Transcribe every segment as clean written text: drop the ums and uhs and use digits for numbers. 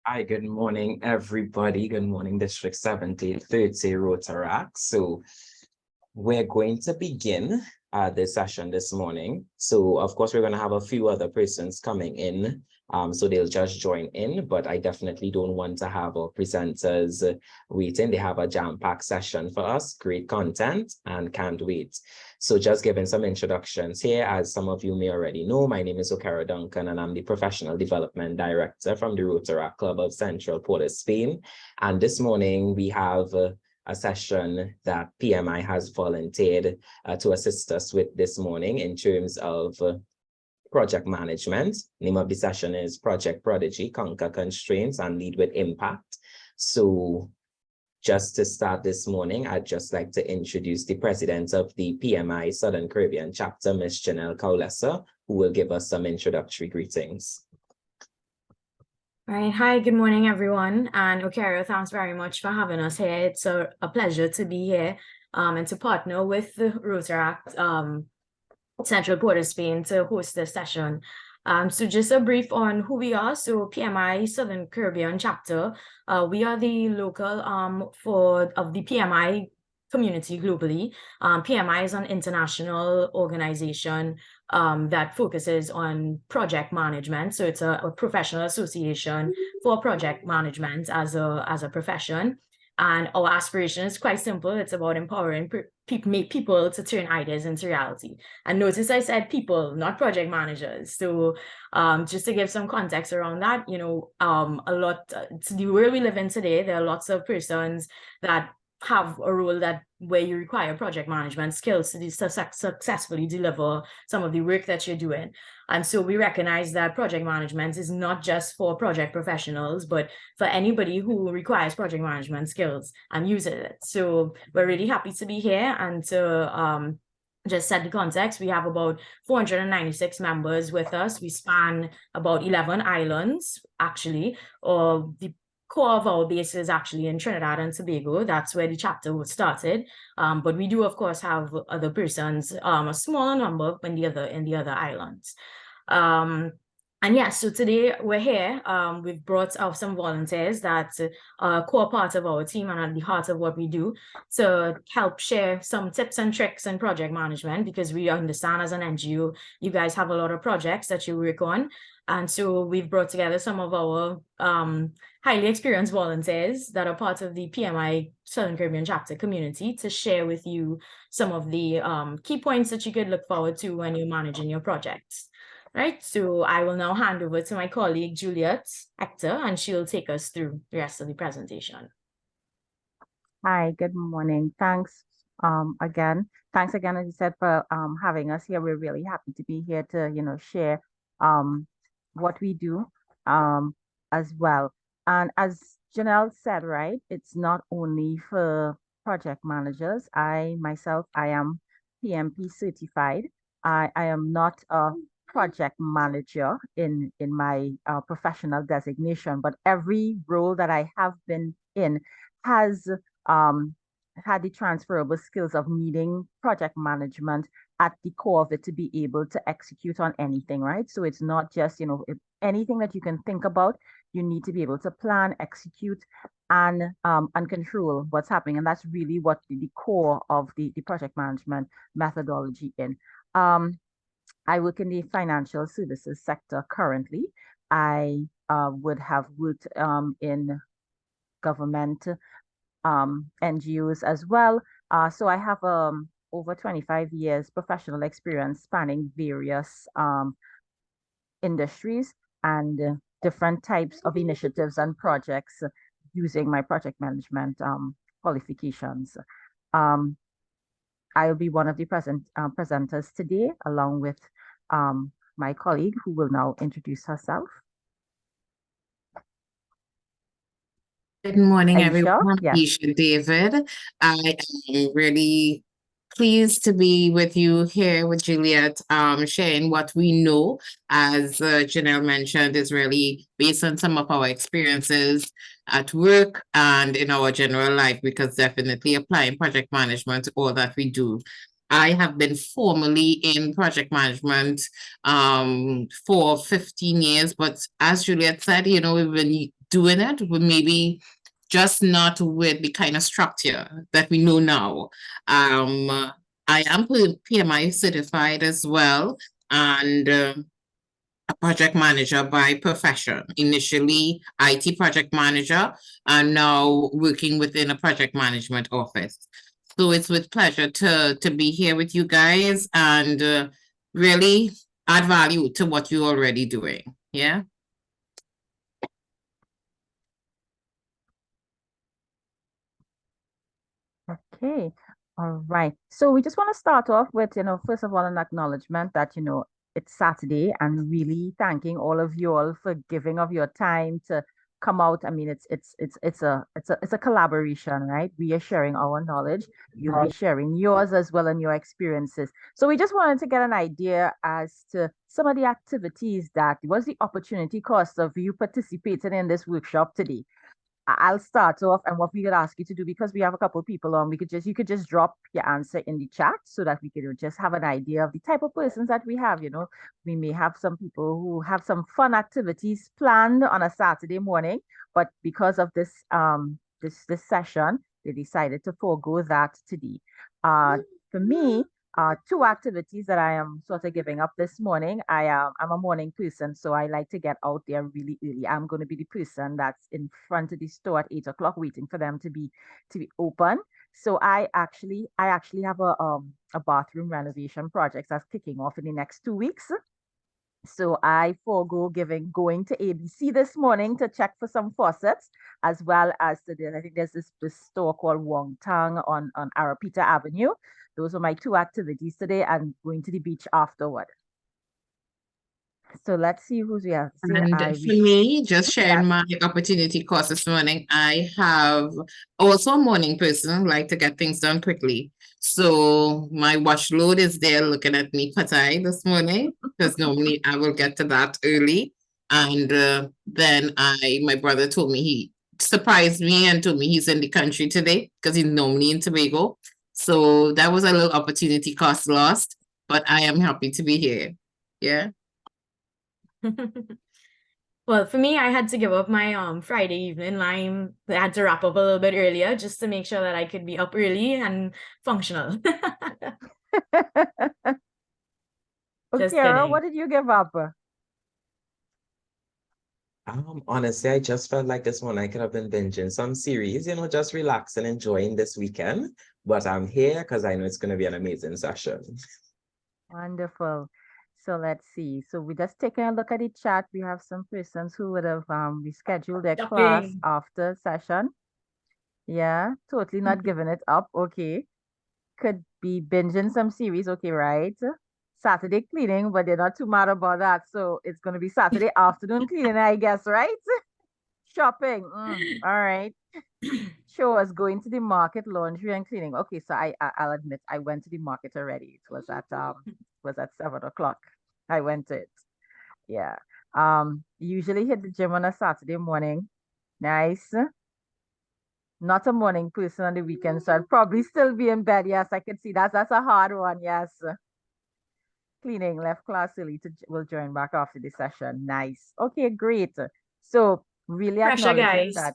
Hi, good morning, everybody. Good morning, District 7030 Rotaract. So we're going to begin this session this morning. So of course, we're going to have a few other persons coming in. So they'll just join in, but I definitely don't want to have our presenters waiting. They have a jam-packed session for us, great content, and can't wait. So just giving some introductions here, as some of you may already know, my name is Okara Duncan, and I'm the Professional Development Director from the Rotaract Club of Central Port, Spain. And this morning we have a session that PMI has volunteered to assist us with this morning in terms of project management. Name of the session is Project Prodigy, Conquer Constraints and Lead with Impact. So just to start this morning, I'd just like to introduce the president of the PMI Southern Caribbean chapter, Ms. Janelle Kaulessa, who will give us some introductory greetings. All right. Hi, good morning, everyone. And Okaro, thanks very much for having us here. It's a pleasure to be here and to partner with the Rotaract Central Port of Spain to host this session. So just a brief on who we are. So PMI Southern Caribbean chapter, we are the local of the PMI community globally. PMI is an international organization that focuses on project management. So it's a professional association for project management as a profession. And our aspiration is quite simple. It's about empowering people to turn ideas into reality. And notice I said people, not project managers. So just to give some context around that, it's the world we live in today, there are lots of persons that have a role where you require project management skills to successfully deliver some of the work that you're doing. And so we recognize that project management is not just for project professionals, but for anybody who requires project management skills and uses it. So we're really happy to be here and to just set the context. We have about 496 members with us. We span about 11 islands, actually, or the core of our base is actually in Trinidad and Tobago. That's where the chapter was started. But we do, of course, have other persons, a smaller number in the other islands. And yes, so today we're here. We've brought out some volunteers that are a core part of our team and at the heart of what we do to help share some tips and tricks in project management, because we understand as an NGO, you guys have a lot of projects that you work on. And so we've brought together some of our highly experienced volunteers that are part of the PMI Southern Caribbean chapter community to share with you some of the key points that you could look forward to when you're managing your projects. Right, so I will now hand over to my colleague, Juliet Hector, and she'll take us through the rest of the presentation. Hi, good morning. Thanks again. Thanks again, as you said, for having us here. We're really happy to be here to, share what we do as well. And as Janelle said, right, it's not only for project managers. I am PMP certified. I am not a project manager in my professional designation, but every role that I have been in has had the transferable skills of needing project management at the core of it to be able to execute on anything, right? So it's not just, anything that you can think about, you need to be able to plan, execute, and control what's happening. And that's really what the core of the project management methodology in. I work in the financial services sector currently. I would have worked in government NGOs as well. So I have over 25 years professional experience spanning various industries and different types of initiatives and projects using my project management qualifications. I'll be one of the presenters today, along with my colleague, who will now introduce herself. Good morning, everyone. Yes. Aisha David. I am really pleased to be with you here with Juliet, sharing what we know, as Janelle mentioned, is really based on some of our experiences at work and in our general life, because definitely applying project management to all that we do. I have been formally in project management for 15 years, but as Juliet said, we've been doing it, but maybe just not with the kind of structure that we know now. I am PMI certified as well, and a project manager by profession. Initially, IT project manager, and now working within a project management office. So it's with pleasure to be here with you guys and really add value to what you're already doing. Yeah. Okay. All right. So we just want to start off with, first of all, an acknowledgement that, it's Saturday, and really thanking all of you all for giving of your time to come out. I mean, it's a collaboration, right? We are sharing our knowledge. You'll be sharing yours as well and your experiences. So we just wanted to get an idea as to some of the activities that was the opportunity cost of you participating in this workshop today. I'll start off, and what we could ask you to do, because we have a couple of people on, you could just drop your answer in the chat so that we could just have an idea of the type of persons that we have. We may have some people who have some fun activities planned on a Saturday morning, but because of this session, they decided to forego that today. For me, two activities that I am sort of giving up this morning. I'm a morning person, so I like to get out there really early. I'm going to be the person that's in front of the store at 8 o'clock, waiting for them to be open. So I actually have a bathroom renovation project that's kicking off in the next 2 weeks. So I forego going to ABC this morning to check for some faucets, as well as I think there's this store called Wong Tang on Arapita Avenue. Those are my two activities today, and going to the beach afterward. So let's see who's we have. And for me, just sharing my opportunity course this morning, I have also a morning person, like to get things done quickly. So my watch load is there looking at me patai this morning, because normally I will get to that early. And then my brother told me, he surprised me and told me he's in the country today because he's normally in Tobago. So that was a little opportunity cost lost, but I am happy to be here. Yeah. Well, for me, I had to give up my Friday evening line. I had to wrap up a little bit earlier just to make sure that I could be up early and functional. Okay, Sarah, what did you give up? Honestly, I just felt like this one I could have been binging some series, just relaxing, enjoying this weekend. But I'm here because I know it's going to be an amazing session. Wonderful. So let's see. So we're just taking a look at the chat. We have some persons who would have rescheduled their class after session. Yeah, totally not giving it up. Okay. Could be binging some series. Okay, right? Saturday cleaning, but they're not too mad about that. So it's going to be Saturday afternoon cleaning, I guess, right? Shopping. All right. Chores, going to the market, laundry and cleaning. Okay, so I'll admit I went to the market already. It was at 7 o'clock. I went to it. Yeah. Usually hit the gym on a Saturday morning. Nice. Not a morning person on the weekend, so I'd probably still be in bed. Yes, I can see that's a hard one. Yes. Cleaning, left class early will join back after the session. Nice. Okay, great. So really pressure, acknowledging guys.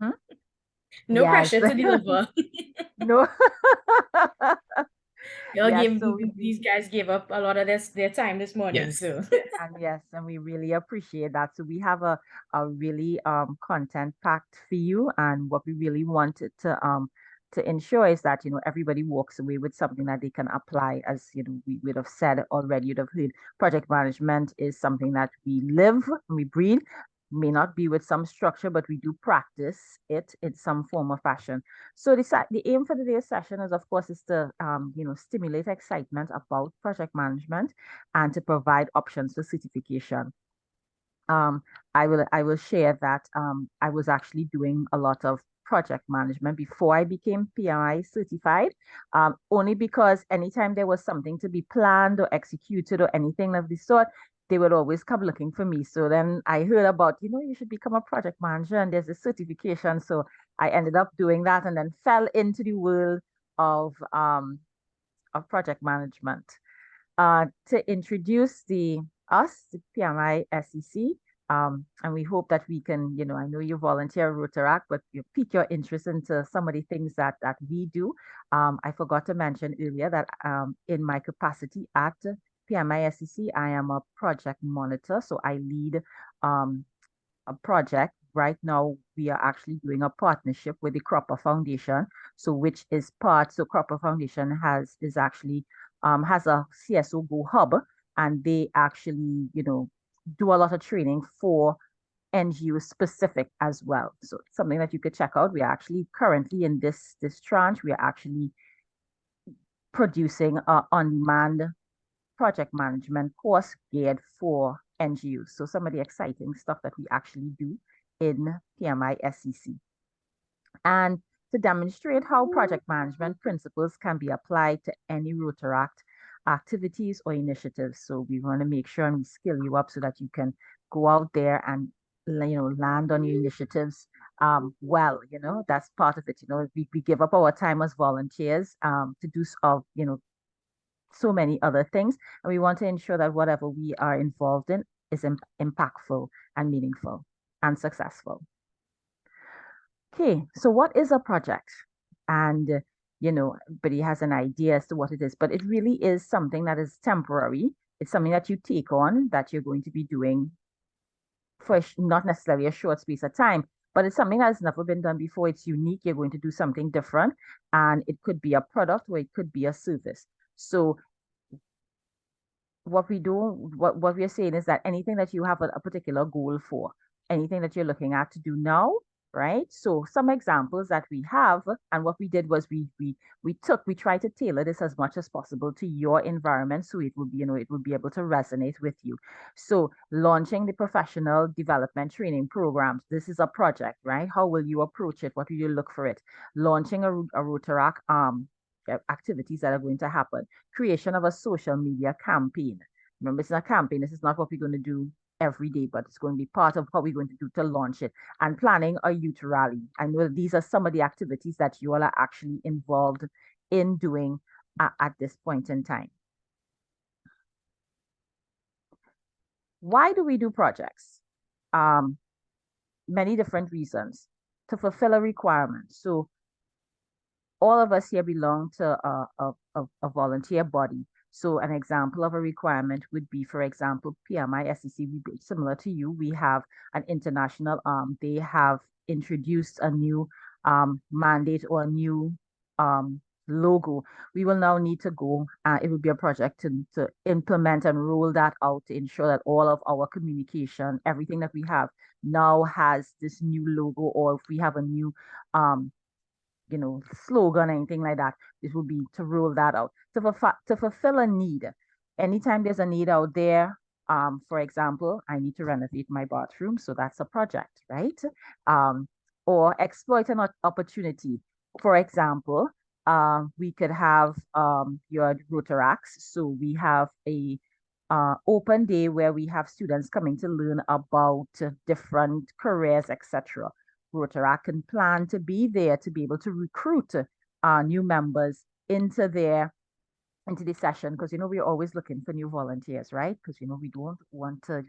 that. No pressure to deliver. No. These guys gave up a lot of their time this morning. Yes. So and we really appreciate that. So we have a really content packed for you, and what we really wanted to ensure is that everybody walks away with something that they can apply. As we would have said already, you'd have heard project management is something that we live and we breathe. May not be with some structure, but we do practice it in some form or fashion. So the aim for today's session is, of course, is to stimulate excitement about project management and to provide options for certification. I will share that I was actually doing a lot of project management before I became PMI certified, only because anytime there was something to be planned or executed or anything of the sort, they would always come looking for me. So then I heard about, you should become a project manager and there's a certification. So I ended up doing that and then fell into the world of project management. To introduce the PMI SEC, And we hope that we can, I know you volunteer Rotaract, but you pique your interest into some of the things that we do. I forgot to mention earlier that in my capacity at PMI-SEC, I am a project monitor. So I lead a project. Right now, we are actually doing a partnership with the Cropper Foundation. So which is so Cropper Foundation has a CSO Go hub, and they actually, do a lot of training for NGO specific as well. So it's something that you could check out. We are actually currently in this tranche, we are actually producing a on-demand project management course geared for NGOs. So some of the exciting stuff that we actually do in PMI-SEC. And to demonstrate how project management principles can be applied to any Rotaract activities or initiatives. So we want to make sure and we skill you up so that you can go out there and land on your initiatives well. That's part of it. We give up our time as volunteers to do so many other things, and we want to ensure that whatever we are involved in is impactful and meaningful and successful. Okay, so what is a project? And everybody has an idea as to what it is, but it really is something that is temporary. It's something that you take on that you're going to be doing for not necessarily a short space of time, but it's something that has never been done before. It's unique. You're going to do something different, and it could be a product or it could be a service. So what we are saying is that anything that you have a particular goal for, anything that you're looking at to do now, right? So some examples that we have, and what we did was we tried to tailor this as much as possible to your environment, so it would be, it would be able to resonate with you. So launching the professional development training programs, this is a project, right? How will you approach it? What will you look for it? Launching a Rotaract activities that are going to happen. Creation of a social media campaign. Remember, it's not a campaign. This is not what we're going to do every day, but it's going to be part of what we're going to do to launch it. And planning a youth rally. I know these are some of the activities that you all are actually involved in doing at this point in time. Why do we do projects? Many different reasons. To fulfill a requirement. So all of us here belong to a volunteer body. So an example of a requirement would be, for example, PMI-SEC, similar to you, we have an international, they have introduced a new mandate or a new logo. We will now need to go, it will be a project to implement and roll that out to ensure that all of our communication, everything that we have now has this new logo, or if we have a new slogan, anything like that, it will be to roll that out to fulfill a need. Anytime there's a need out there, for example, I need to renovate my bathroom, so that's a project, right? Or exploit an opportunity. For example, we could have your Rotaracts. So we have a open day where we have students coming to learn about different careers, etc. Rotaract can plan to be there to be able to recruit new members into the session, because we're always looking for new volunteers, right? Because we don't want to,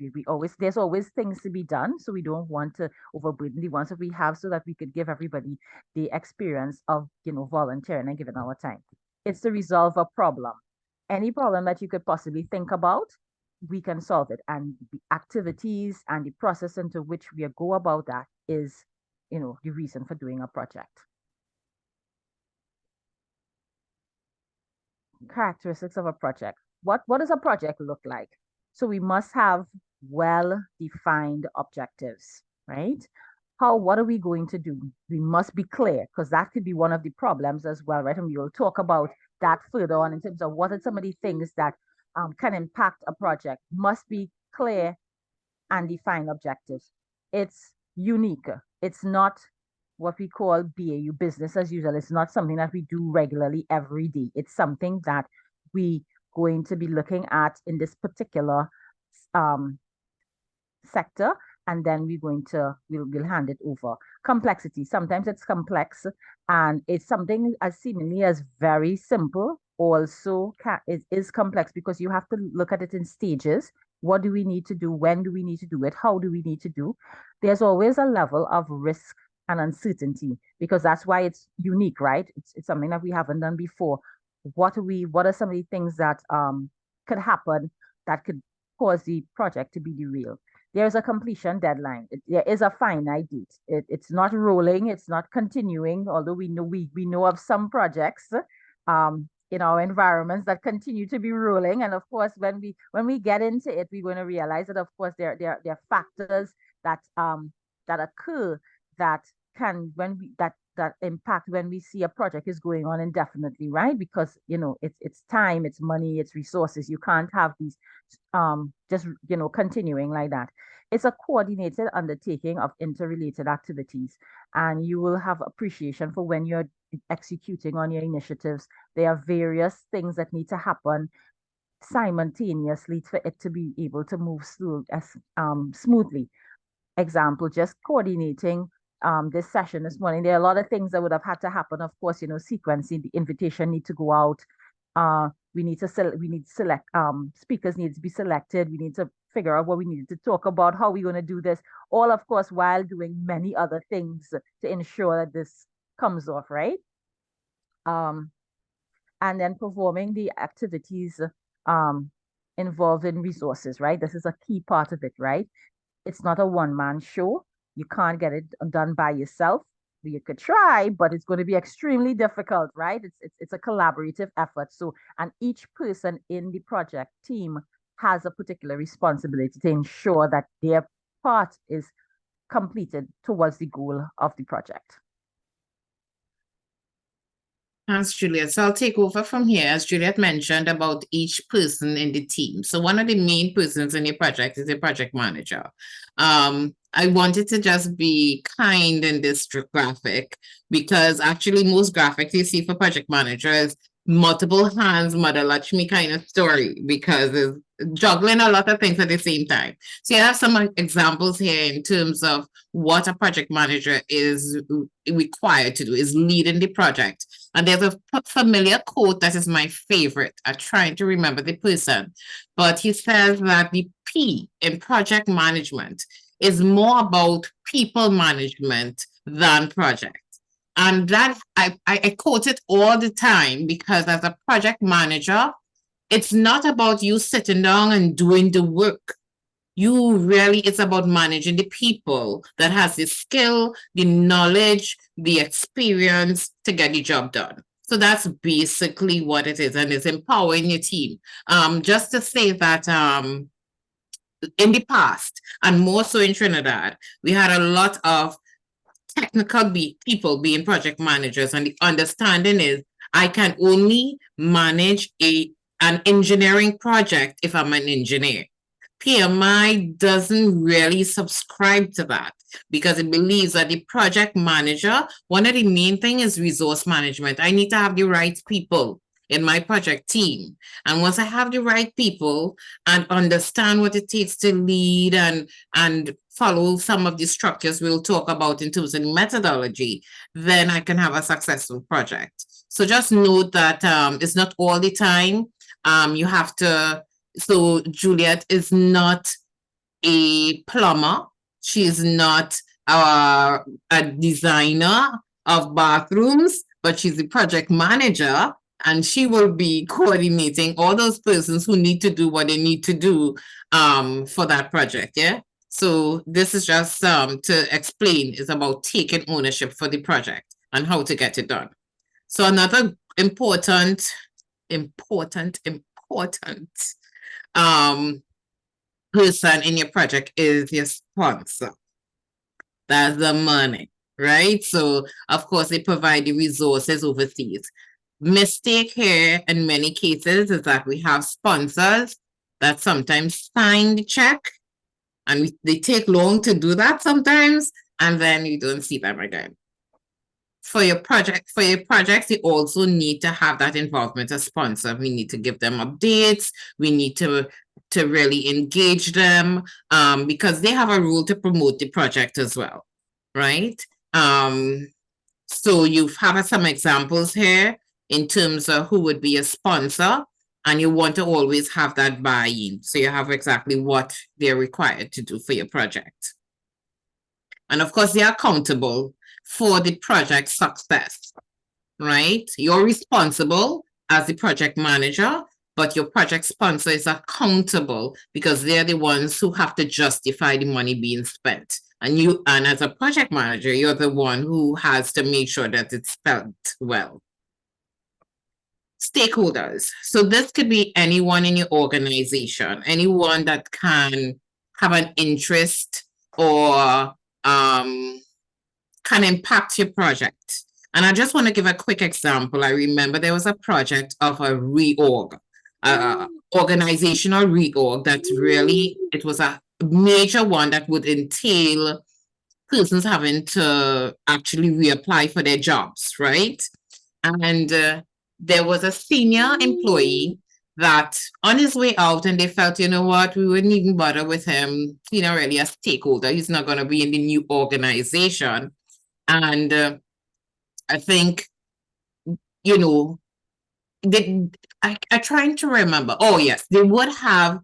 there's always things to be done, so we don't want to overburden the ones that we have, so that we could give everybody the experience of volunteering and giving our time. It's to resolve a problem. Any problem that you could possibly think about, we can solve it, and the activities and the process into which we go about that is the reason for doing a project. Characteristics of a project. What does a project look like? So we must have well-defined objectives, right? What are we going to do? We must be clear, because that could be one of the problems as well, right? And we will talk about that further on in terms of what are some of the things that can impact a project. Must be clear and defined objectives. It's unique. It's not what we call BAU, business as usual. It's not something that we do regularly every day. It's something that we going to be looking at in this particular sector, and then we'll hand it over. Complexity. Sometimes it's complex, and it's something as seemingly as very simple also is complex, because you have to look at it in stages. What do we need to do? When do we need to do it? How do we need to do? There's always a level of risk and uncertainty, because that's why it's unique, right? It's something that we haven't done before. What are some of the things that could happen that could cause the project to be derailed? There's a completion deadline. There is a finite date. It's not rolling, it's not continuing, although we know of some projects in our environments that continue to be rolling. And of course, when we get into it, we're going to realize that of course there are factors that occur that can that impact when we see a project is going on indefinitely, right? Because it's time, it's money, it's resources. You can't have these just continuing like that. It's a coordinated undertaking of interrelated activities, and you will have appreciation for when you're executing on your initiatives. There are various things that need to happen simultaneously for it to be able to move smoothly. Example, just coordinating this session this morning. There are a lot of things that would have had to happen. Of course, sequencing, the invitation need to go out. We need to select speakers need to be selected. We need to figure out what we needed to talk about, how we're going to do this, all of course while doing many other things to ensure that this comes off, right? And then performing the activities involved in resources, right? This is a key part of it, right? It's not a one-man show. You can't get it done by yourself. You could try, but it's going to be extremely difficult, right? It's a collaborative effort. So, and each person in the project team has a particular responsibility to ensure that their part is completed towards the goal of the project. Thanks, Juliet. So I'll take over from here, as Juliet mentioned about each person in the team. So one of the main persons in your project is a project manager. I wanted to just be kind in this graphic, because actually most graphics you see for project managers, multiple hands, Mother Lakshmi kind of story, because it's juggling a lot of things at the same time. So you have some examples here in terms of what a project manager is required to do, is leading the project. And there's a familiar quote that is my favorite. I'm trying to remember the person, but he says that the P in project management is more about people management than project. And that I quote it all the time, because as a project manager, it's not about you sitting down and doing the work. It's about managing the people that has the skill, the knowledge, the experience to get the job done. So that's basically what it is, and it's empowering your team. Just to say that in the past, and more so in Trinidad, we had a lot of technical people being project managers, and the understanding is I can only manage an engineering project if I'm an engineer. PMI doesn't really subscribe to that, because it believes that the project manager, one of the main things is resource management. I need to have the right people in my project team. And once I have the right people and understand what it takes to lead and follow some of the structures we'll talk about in terms of methodology, then I can have a successful project. So just note that it's not all the time. You have to. So Juliet is not a plumber. She is not a designer of bathrooms, but she's a project manager, and she will be coordinating all those persons who need to do what they need to do for that project. Yeah. So this is just to explain, is about taking ownership for the project and how to get it done. So another important person in your project is your sponsor. That's the money, right? So of course they provide the resources overseas. Mistake here in many cases is that we have sponsors that sometimes sign the check, and they take long to do that sometimes, and then you don't see them again. For your projects, you also need to have that involvement as sponsor. We need to give them updates. We need to really engage them, because they have a role to promote the project as well, right? So you have some examples here in terms of who would be a sponsor. And you want to always have that buy-in. So you have exactly what they're required to do for your project. And of course, they're accountable for the project success, right? You're responsible as the project manager, but your project sponsor is accountable because they're the ones who have to justify the money being spent. And as a project manager, you're the one who has to make sure that it's spent well. Stakeholders. So this could be anyone in your organization, anyone that can have an interest or can impact your project. And I just want to give a quick example. I remember there was a project of a reorg, organizational reorg that really, it was a major one that would entail persons having to actually reapply for their jobs, right? And there was a senior employee that on his way out, and they felt, you know what, we wouldn't even bother with him, really a stakeholder. He's not going to be in the new organization. And I think, I trying to remember. Oh, yes, they would have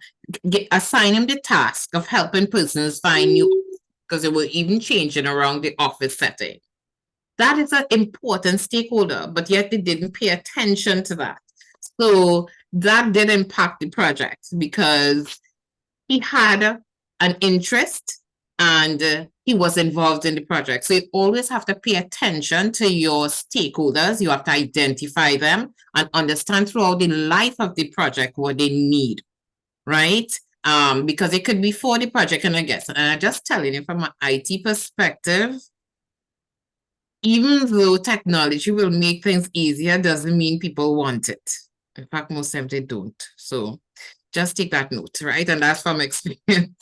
assign him the task of helping persons find new, because they were even changing around the office setting. That is an important stakeholder, but yet they didn't pay attention to that. So that did impact the project because he had an interest and he was involved in the project. So you always have to pay attention to your stakeholders. You have to identify them and understand throughout the life of the project what they need, right? Because it could be for the project, and I guess, and I'm just telling you from an IT perspective, even though technology will make things easier, doesn't mean people want it. In fact, most times they don't. So just take that note, right? And that's from experience.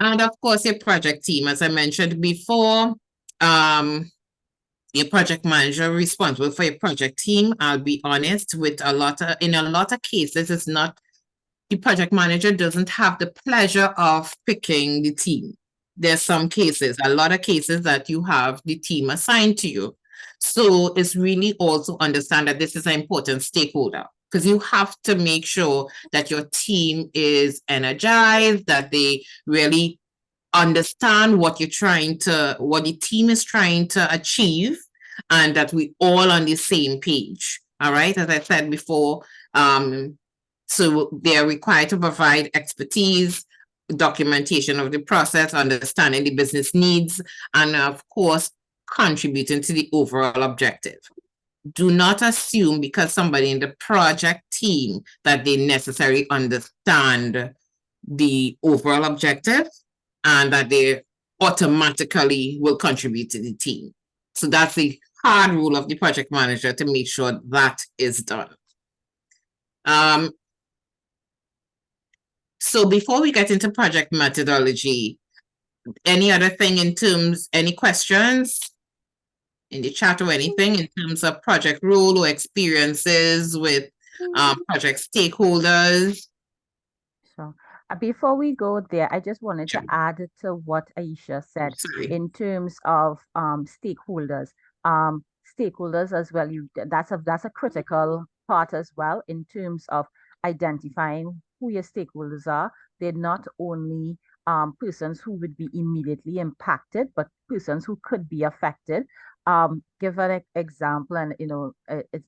And of course, your project team, as I mentioned before, your project manager responsible for your project team. I'll be honest, in a lot of cases, it's not, the project manager doesn't have the pleasure of picking the team. There's some cases, a lot of cases that you have the team assigned to you. So it's really also understand that this is an important stakeholder, because you have to make sure that your team is energized, that they really understand what the team is trying to achieve, and that we all on the same page. All right, as I said before, so they are required to provide expertise, documentation of the process, understanding the business needs, and of course, contributing to the overall objective. Do not assume because somebody in the project team that they necessarily understand the overall objective and that they automatically will contribute to the team. So that's the hard rule of the project manager to make sure that is done. So before we get into project methodology, any other thing any questions in the chat or anything in terms of project role or experiences with project stakeholders? So before we go there, I just wanted to add to what Aisha said in terms of stakeholders. Stakeholders as well, that's a critical part as well in terms of identifying who your stakeholders are. They're not only persons who would be immediately impacted, but persons who could be affected. Give an example, and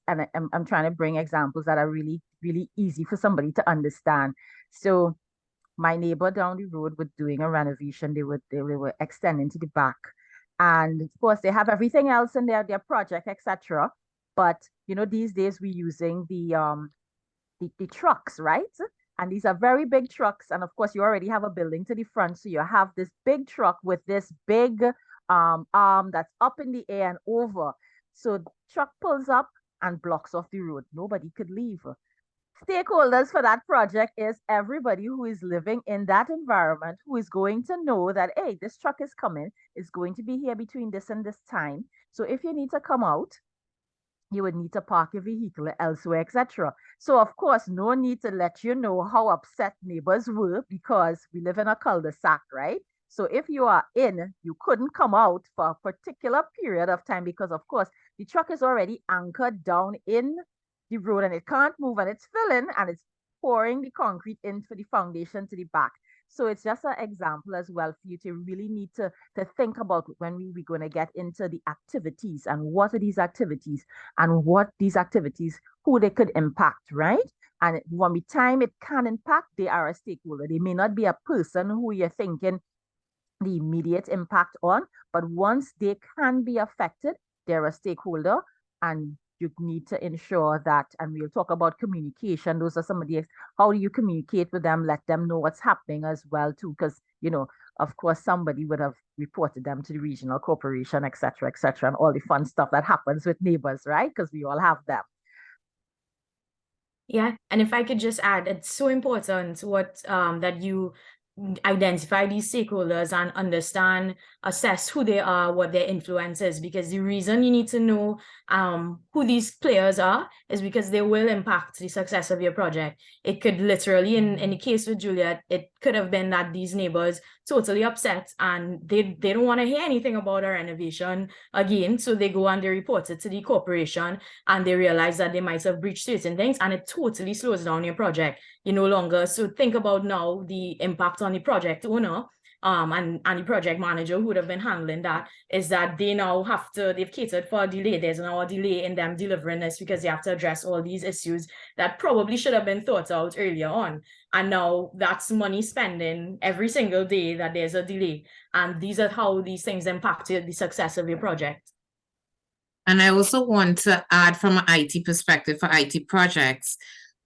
I'm trying to bring examples that are really, really easy for somebody to understand. So my neighbor down the road was doing a renovation. They were extending to the back, and of course they have everything else in their project, etc. But these days we're using the trucks, right? And these are very big trucks. And of course, you already have a building to the front. So you have this big truck with this big arm that's up in the air and over. So the truck pulls up and blocks off the road. Nobody could leave. Stakeholders for that project is everybody who is living in that environment, who is going to know that, hey, this truck is coming, it's going to be here between this and this time. So if you need to come out, you would need to park your vehicle elsewhere, etc. So of course, no need to let you know how upset neighbors were, because we live in a cul-de-sac, right? So if you are in, you couldn't come out for a particular period of time, because of course, the truck is already anchored down in the road and it can't move and it's filling and it's pouring the concrete into the foundation to the back. So it's just an example as well for you to really need to think about when we're going to get into the activities and what are these activities and what these activities, who they could impact, right? And when we time it can impact, they are a stakeholder. They may not be a person who you're thinking the immediate impact on, but once they can be affected, they're a stakeholder and you need to ensure that, and we'll talk about communication. Those are some of the, how do you communicate with them, let them know what's happening as well too, because, you know, of course, somebody would have reported them to the regional corporation, et cetera, and all the fun stuff that happens with neighbors, right? Because we all have them. Yeah, and if I could just add, it's so important what that you identify these stakeholders and understand, assess who they are, what their influence is, because the reason you need to know who these players are is because they will impact the success of your project. It could literally, in the case with Juliet, it could have been that these neighbors totally upset and they don't want to hear anything about our renovation again, so they go and they report it to the corporation and they realize that they might have breached certain things and it totally slows down your project. You no longer, so think about now the impact on the project owner and the project manager who would have been handling that, is that they now have to, they've catered for a delay. There's now a delay in them delivering this because they have to address all these issues that probably should have been thought out earlier on. And now that's money spending every single day that there's a delay. And these are how these things impacted the success of your project. And I also want to add from an IT perspective for IT projects,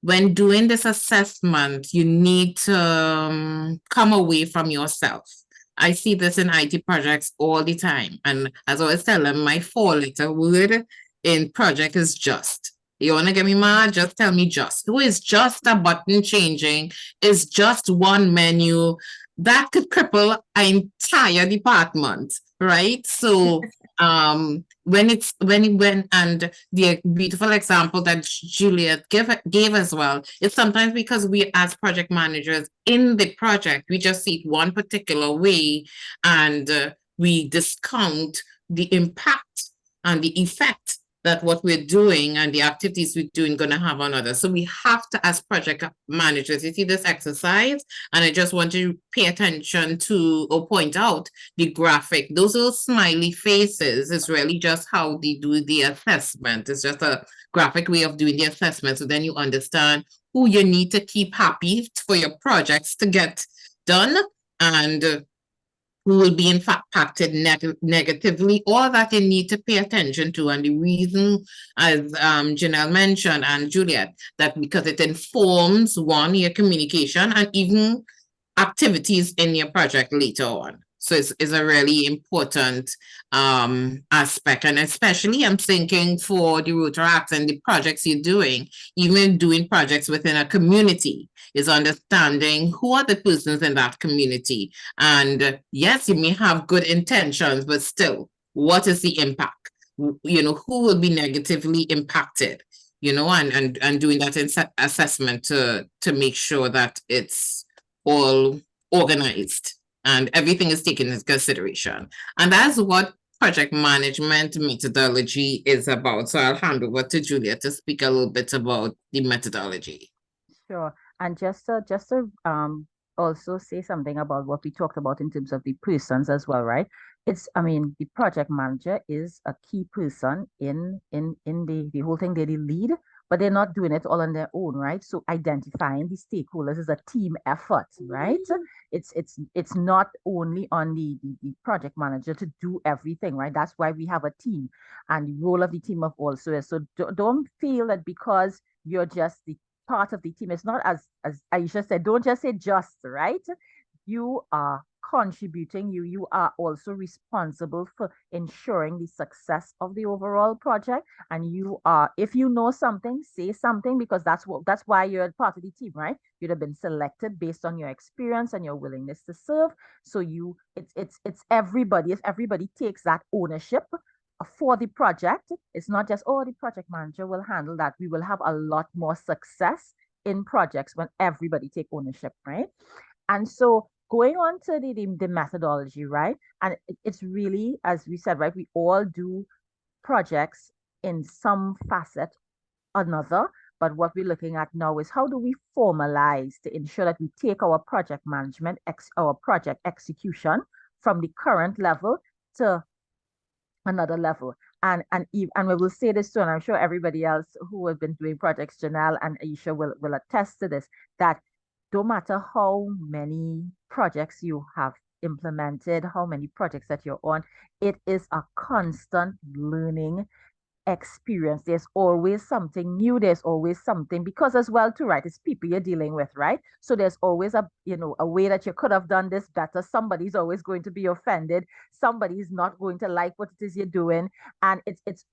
when doing this assessment, you need to come away from yourself. I see this in IT projects all the time. And as I always tell them, my 4-letter word in project is just. You want to get me mad? Just tell me just. Who is just a button changing? Is just one menu that could cripple an entire department, right? So and the beautiful example that Juliet gave as well, it's sometimes because we as project managers in the project, we just see it one particular way and we discount the impact and the effect that what we're doing and the activities we're doing going to have on others. So we have to, as project managers, you see this exercise, and I just want to pay attention to or point out the graphic. Those little smiley faces is really just how they do the assessment. It's just a graphic way of doing the assessment. So then you understand who you need to keep happy for your projects to get done and who will be impacted negatively, or that you need to pay attention to. And the reason, as Janelle mentioned and Juliet, that because it informs one, your communication and even activities in your project later on. So it's a really important aspect. And especially I'm thinking for the Rotaract and the projects you're doing, even doing projects within a community, is understanding who are the persons in that community. And yes, you may have good intentions, but still, what is the impact? You know, who will be negatively impacted? You know, and doing that assessment to make sure that it's all organized and everything is taken into consideration. And that's what project management methodology is about. So I'll hand over to Julia to speak a little bit about the methodology. Sure. And just to also say something about what we talked about in terms of the persons as well, right? I mean, the project manager is a key person in the whole thing. They're the lead, but they're not doing it all on their own, right? So identifying the stakeholders is a team effort, right? It's not only on the project manager to do everything, right? That's why we have a team, and the role of the team of also is, so don't feel that because you're just the part of the team. It's not as Aisha said, don't just say just, right? You are contributing, you are also responsible for ensuring the success of the overall project. And you are, if you know something, say something, because that's why you're part of the team, right? You'd have been selected based on your experience and your willingness to serve. So it's everybody. If everybody takes that ownership for the project, it's not just, oh, the project manager will handle that. We will have a lot more success in projects when everybody take ownership, right? And so going on to the methodology, right? And it's really, as we said, right, we all do projects in some facet another. But what we're looking at now is how do we formalize to ensure that we take our project management, our project execution from the current level to another level. And we will say this too, and I'm sure everybody else who has been doing projects, Janelle and Aisha will attest to this, that no matter how many projects you have implemented, how many projects that you're on, it is a constant learning experience. There's always something new. There's always something, because as well too, right? It's people you're dealing with, right? So there's always a way that you could have done this better. Somebody's always going to be offended. Somebody's not going to like what it is you're doing. And it's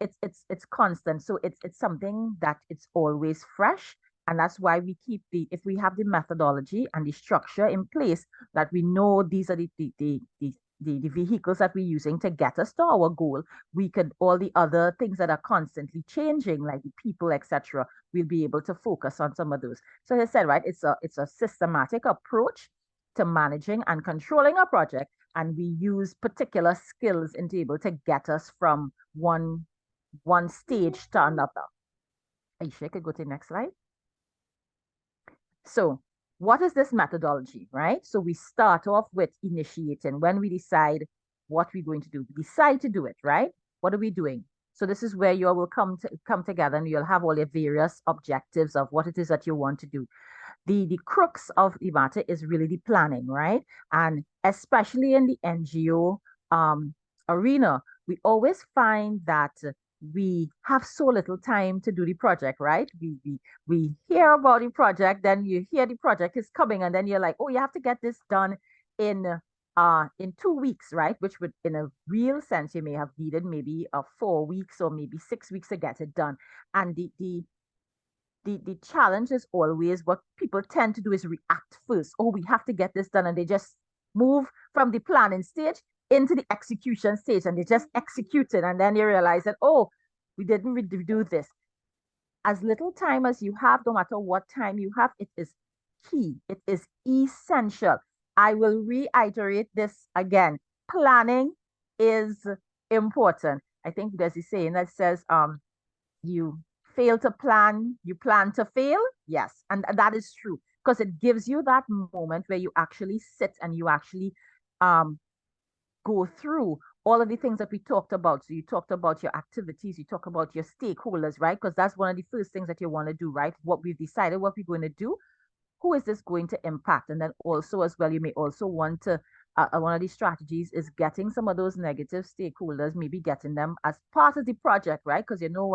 constant. So it's something that it's always fresh. And that's why we keep if we have the methodology and the structure in place, that we know these are the vehicles that we're using to get us to our goal, we could, all the other things that are constantly changing, like the people, etc., we'll be able to focus on some of those. So as I said, right, it's a systematic approach to managing and controlling a project, and we use particular skills in to able to get us from one stage to another. Aisha, could go to the next slide. So what is this methodology, right? So we start off with initiating. When we decide what we're going to do, we decide to do it, right? What are we doing? So this is where you all will come together, and you'll have all your various objectives of what it is that you want to do. The crux of the matter is really the planning, right? And especially in the NGO arena, we always find that we have so little time to do the project, right? We hear about the project, then you hear the project is coming, and then you're like, oh, you have to get this done in 2 weeks, right? Which would, in a real sense, you may have needed maybe 4 weeks or maybe 6 weeks to get it done. And the challenge is always, what people tend to do is react first. Oh, we have to get this done, and they just move from the planning stage into the execution stage, and they just execute it, and then you realize that, oh, we didn't do this. As little time as you have, no matter what time you have, it is key. It is essential. I will reiterate this again. Planning is important. I think there's a saying that says, you fail to plan, you plan to fail. Yes, and that is true, because it gives you that moment where you actually sit and you actually go through all of the things that we talked about. So you talked about your activities, you talk about your stakeholders, right? Because that's one of the first things that you want to do, right? What we've decided, what we're going to do, who is this going to impact? And then also as well, you may also want to, one of the strategies is getting some of those negative stakeholders, maybe getting them as part of the project, right? Because you know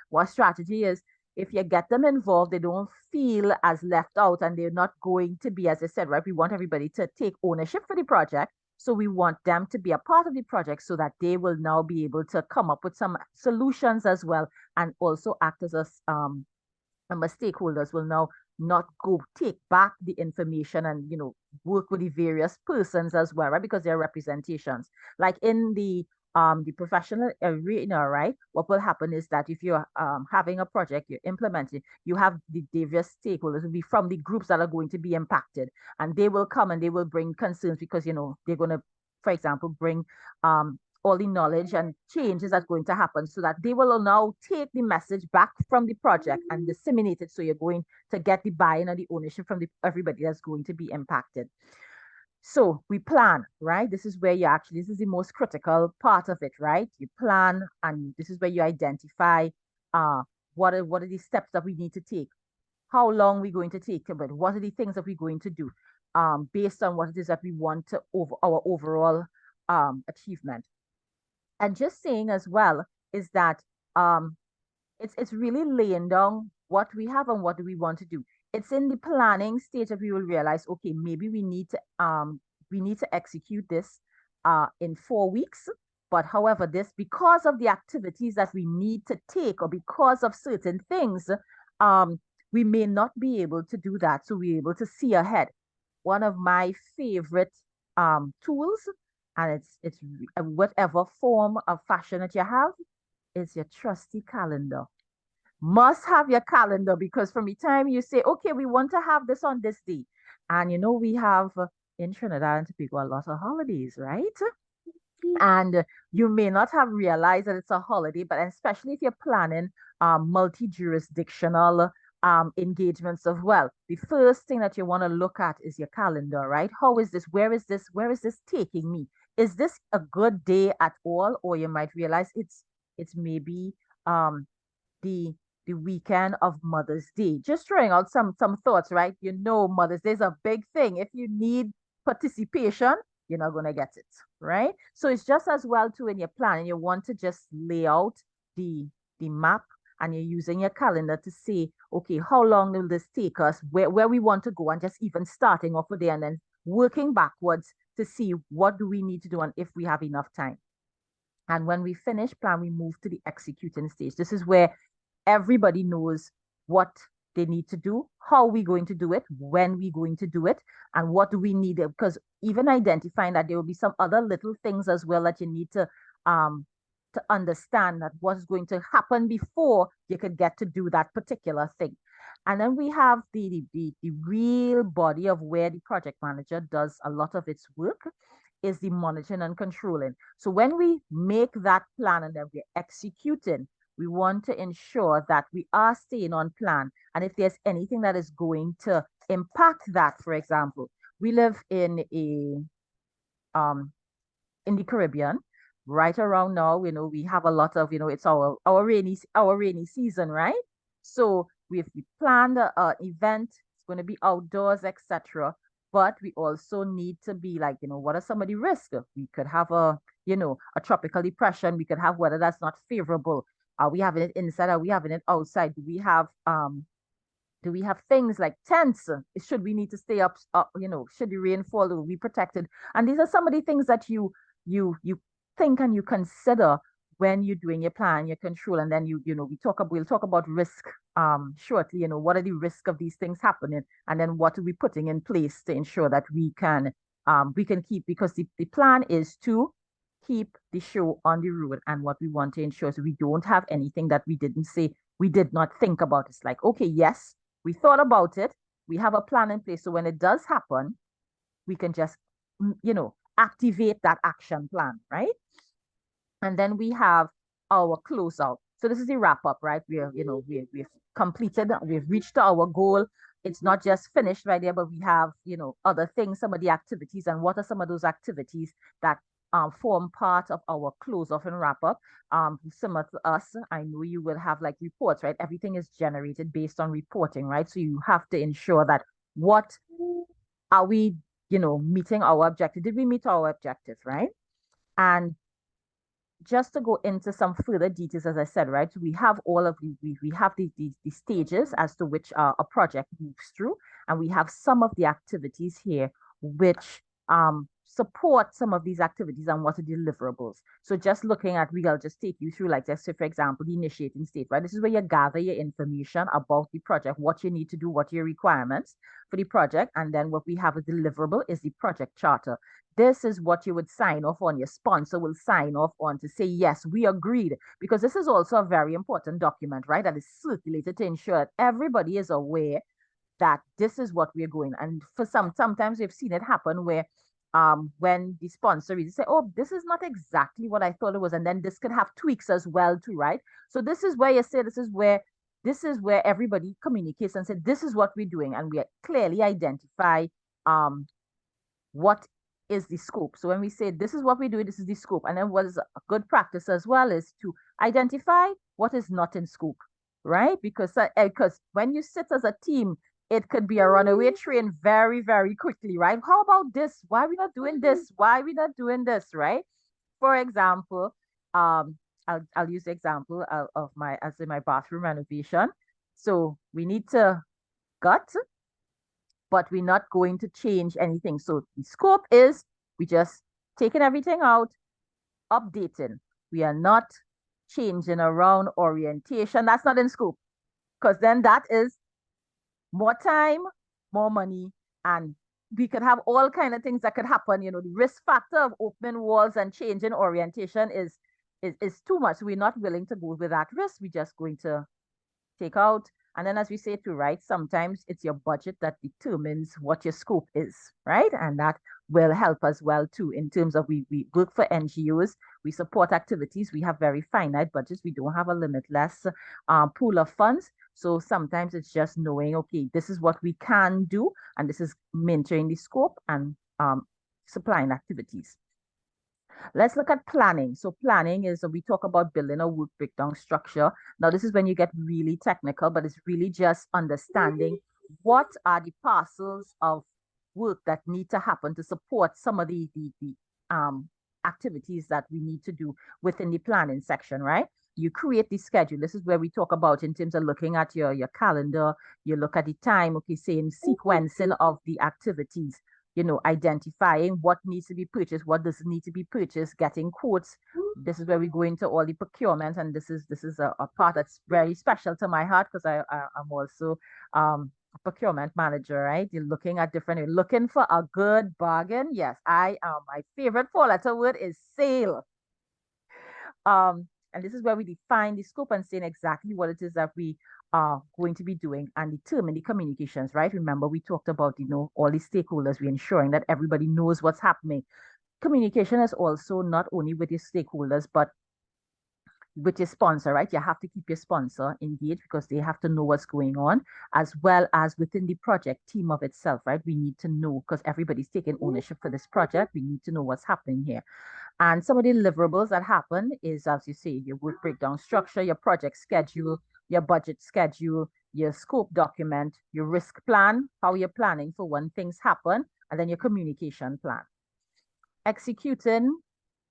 what strategy is. If you get them involved, they don't feel as left out, and they're not going to be, as I said, right? We want everybody to take ownership for the project. So we want them to be a part of the project so that they will now be able to come up with some solutions as well, and also act as stakeholders will now not go take back the information and work with the various persons as well, right? Because they're representations. Like in the professional arena, right? What will happen is that if you're having a project, you're implementing, you have the various stakeholders will be from the groups that are going to be impacted, and they will come and they will bring concerns, because they're going to, for example, bring all the knowledge and changes that's going to happen, so that they will now take the message back from the project and disseminate it. So you're going to get the buy-in and the ownership from everybody that's going to be impacted. So we plan, right? This is where this is the most critical part of it, right? You plan, and this is where you identify what are the steps that we need to take, how long we're going to take, but what are the things that we're going to do based on what it is that we want to our overall achievement. And just saying as well is that it's really laying down what we have and what do we want to do. It's in the planning stage that we will realize, okay, maybe we need to execute this in 4 weeks. But however, because of the activities that we need to take, or because of certain things, we may not be able to do that. So we're able to see ahead. One of my favorite tools, and it's whatever form of fashion that you have, is your trusty calendar. Must have your calendar, because from the time you say, okay, we want to have this on this day, and we have in Trinidad and Tobago a lot of holidays, right? And you may not have realized that it's a holiday, but especially if you're planning multi-jurisdictional engagements as well. The first thing that you want to look at is your calendar, right? How is this? Where is this? Where is this taking me? Is this a good day at all? Or you might realize it's maybe the weekend of Mother's Day. Just throwing out some thoughts, right? You know, Mother's Day is a big thing. If you need participation, you're not gonna get it, right? So it's just as well too when you're planning, you want to just lay out the map, and you're using your calendar to say, okay, how long will this take us? Where we want to go, and just even starting off with there and then working backwards to see what do we need to do and if we have enough time. And when we finish plan, we move to the executing stage. This is where everybody knows what they need to do, how we're going to do it, when we're going to do it, and what do we need. Because even identifying that there will be some other little things as well that you need to understand that what's going to happen before you could get to do that particular thing. And then we have the real body of where the project manager does a lot of its work is the monitoring and controlling. So when we make that plan and then we're executing, we want to ensure that we are staying on plan. And if there's anything that is going to impact that, for example, we live in the Caribbean. Right around now, you know, we have a lot of, you know, it's our rainy season, right? So we planned an event. It's going to be outdoors, etc. But we also need to be like, you know, what are some of the risks? We could have a tropical depression. We could have weather that's not favorable. Are we having it inside? Are we having it outside? Do we have things like tents? Should we need to stay up? Should the rain fall? Will we be protected? And these are some of the things that you think and you consider when you're doing your plan, your control, and then we'll talk about risk shortly. You know, what are the risks of these things happening, and then what are we putting in place to ensure that we can keep, because the plan is to keep the show on the road, and what we want to ensure so we don't have anything that we did not think about. It's like, okay, yes, we thought about it, we have a plan in place, so when it does happen, we can just activate that action plan, right? And then we have our closeout. So this is the wrap up, right? We've completed, we've reached our goal. It's not just finished right there, but we have, other things, some of the activities, and what are some of those activities that form part of our close off and wrap up. Similar to us, I know you will have like reports, right? Everything is generated based on reporting, right? So you have to ensure that what are we, meeting our objective? Did we meet our objective, right? And just to go into some further details, as I said, right, we have all of we have the stages as to which a project moves through, and we have some of the activities here which support some of these activities and what are deliverables. So just looking at, we'll just take you through, like, let's say, for example, the initiating state, right? This is where you gather your information about the project, what you need to do, what are your requirements for the project, and then what we have a deliverable is the project charter. This is what you would sign off on. Your sponsor will sign off on to say, yes, we agreed, because this is also a very important document, right? That is circulated to ensure that everybody is aware that this is what we're going. And for sometimes we've seen it happen where when the sponsor really say, oh, this is not exactly what I thought it was. And then this could have tweaks as well too, right? So this is where you say, this is where everybody communicates and said, this is what we're doing. And we clearly identify what is the scope. So when we say this is what we do, this is the scope. And then what is a good practice as well is to identify what is not in scope, right? Because when you sit as a team, it could be a runaway train very, very quickly, right? How about this? Why are we not doing this? Why are we not doing this, right? For example, I'll use the example of my bathroom renovation. So we need to gut, but we're not going to change anything. So the scope is we just taking everything out, updating. We are not changing around orientation. That's not in scope, because then that is more time, more money, and we could have all kind of things that could happen. The risk factor of opening walls and changing orientation is too much. We're not willing to go with that risk. We're just going to take out And then as we say too, right, sometimes it's your budget that determines what your scope is, right? And that will help as well too in terms of we work for NGOs, we support activities, we have very finite budgets, we don't have a limitless pool of funds. So sometimes it's just knowing, okay, this is what we can do, and this is maintaining the scope and supplying activities. Let's look at planning. So planning is, we talk about building a work breakdown structure. Now, this is when you get really technical, but it's really just understanding what are the parcels of work that need to happen to support some of the activities that we need to do within the planning section, right? You create the schedule. This is where we talk about in terms of looking at your calendar. You look at the time, okay, saying sequencing of the activities, you know, identifying what needs to be purchased, what doesn't need to be purchased, getting quotes. This is where we go into all the procurement, and this is a part that's very special to my heart because I'm also a procurement manager, right? You're looking at you're looking for a good bargain. Yes, my favorite four-letter word is sale. And this is where we define the scope and saying exactly what it is that we are going to be doing and determine the communications, right? Remember, we talked about, you know, all the stakeholders, we're ensuring that everybody knows what's happening. Communication is also not only with your stakeholders, but with your sponsor, right? You have to keep your sponsor engaged because they have to know what's going on, as well as within the project team of itself, right? We need to know because everybody's taking ownership for this project. We need to know what's happening here. And some of the deliverables that happen is, as you say, your work breakdown structure, your project schedule, your budget schedule, your scope document, your risk plan, how you're planning for when things happen, and then your communication plan. Executing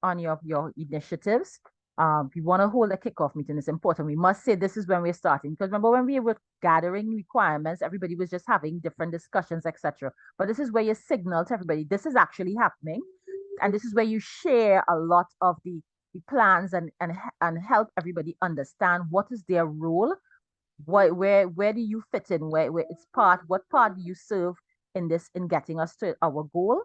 on your initiatives. We want to hold a kickoff meeting. It's important. We must say this is when we're starting. Because remember when we were gathering requirements, everybody was just having different discussions, etc. But this is where you signal to everybody, this is actually happening. And this is where you share a lot of the plans and help everybody understand what is their role, where do you fit in, where it's what part do you serve in getting us to our goal.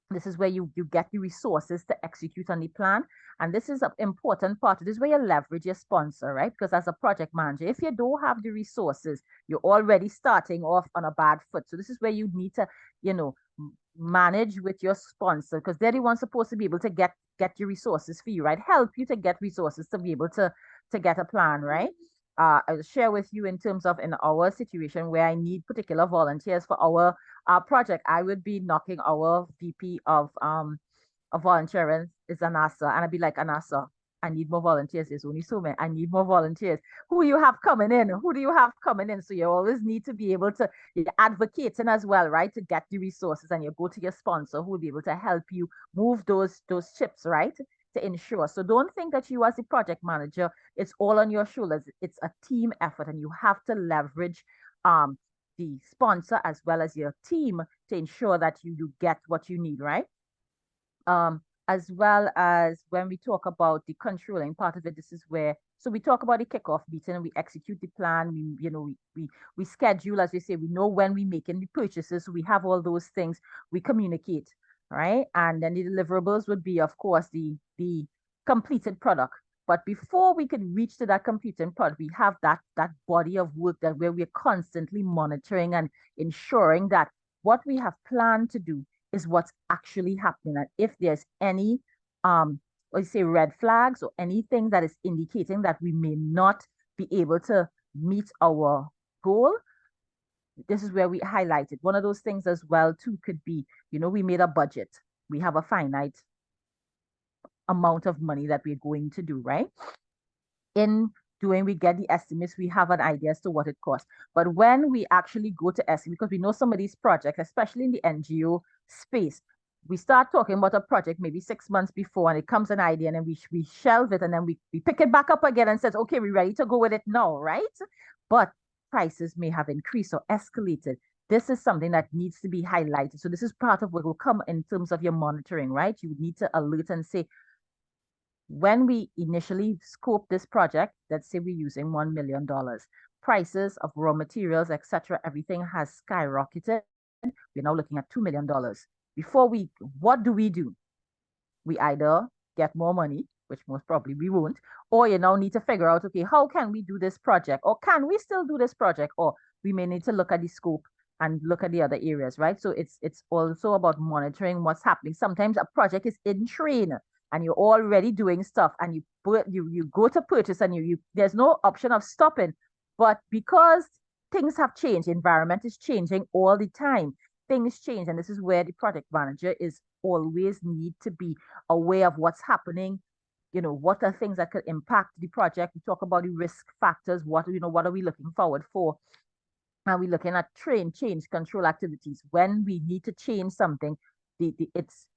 This is where you get the resources to execute on the plan. And this is an important part. This is where you leverage your sponsor, right? Because as a project manager, if you don't have the resources, you're already starting off on a bad foot. So this is where you need to, you know, manage with your sponsor because they're the ones supposed to be able to get your resources for you, right? Help you to get resources to be able to get a plan, right? I'll share with you in terms of in our situation where I need particular volunteers for our project. I would be knocking our VP of volunteering is Anasa, and I'd be like, Anasa, I need more volunteers. There's only so many. I need more volunteers. Who you have coming in? Who do you have coming in? So you always need to be able to advocate as well, right? To get the resources, and you go to your sponsor who will be able to help you move those chips, right? To ensure. So don't think that you as a project manager, it's all on your shoulders. It's a team effort, and you have to leverage the sponsor as well as your team to ensure that you get what you need, right? As well as when we talk about the controlling part of it, this is where, so we talk about the kickoff meeting and we execute the plan. We schedule, as we say, we know when we're making the purchases. So we have all those things, we communicate, right? And then the deliverables would be, of course, the completed product. But before we could reach to that completed product, we have that body of work that where we're constantly monitoring and ensuring that what we have planned to do is what's actually happening. And if there's any, let's say red flags or anything that is indicating that we may not be able to meet our goal, this is where we highlight it. One of those things as well too could be, you know, we made a budget. We have a finite amount of money that we're going to do, right? In doing, we get the estimates, we have an idea as to what it costs. But when we actually go to estimate, because we know some of these projects, especially in the NGO space, we start talking about a project maybe 6 months before, and it comes an idea, and then we shelve it, and then we pick it back up again and says, okay, we're ready to go with it now, right? But prices may have increased or escalated. This is something that needs to be highlighted. So this is part of what will come in terms of your monitoring, right? You need to alert and say, when we initially scope this project, let's say we're using $1 million, prices of raw materials, etc., everything has skyrocketed. We're now looking at $2 million. What do? We either get more money which most probably we won't, or you now need to figure out, okay, how can we do this project? Or can we still do this project? Or we may need to look at the scope and look at the other areas, right? So it's also about monitoring what's happening. Sometimes a project is in train and you're already doing stuff, and you go to purchase, and you there's no option of stopping. But because things have changed, environment is changing all the time, things change, and this is where the project manager is always need to be aware of what's happening. What are things that could impact the project? We talk about the risk factors. What are we looking forward for? Are we looking at change control activities when we need to change something? It's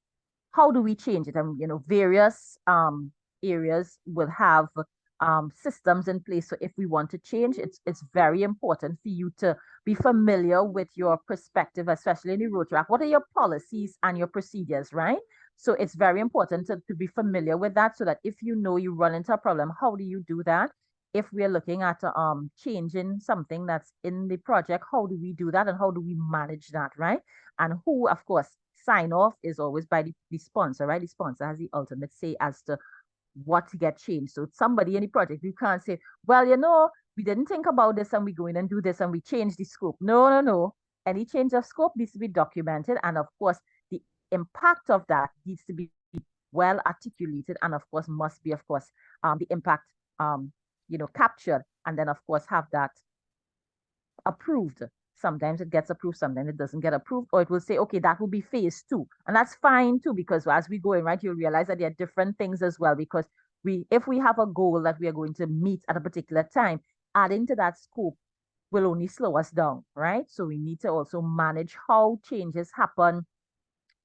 how do we change it? And various areas will have systems in place. So if we want to change, it's very important for you to be familiar with your perspective, especially in the Rotaract. What are your policies and your procedures, right? So it's very important to be familiar with that, so that if you run into a problem, how do you do that? If we're looking at changing something that's in the project, how do we do that, and how do we manage that, right? And who, of course, sign off is always by the sponsor, right? The sponsor has the ultimate say as to what to get changed. So somebody in the project, you can't say, well, we didn't think about this and we go in and do this and we change the scope. No. Any change of scope needs to be documented. And of course, the impact of that needs to be well articulated, and of course must be, the impact, captured, and then of course have that approved. Sometimes it gets approved, sometimes it doesn't get approved, or it will say, okay, that will be phase 2. And that's fine too, because as we go in, right, you'll realize that there are different things as well, because if we have a goal that we are going to meet at a particular time, adding to that scope will only slow us down, right? So we need to also manage how changes happen,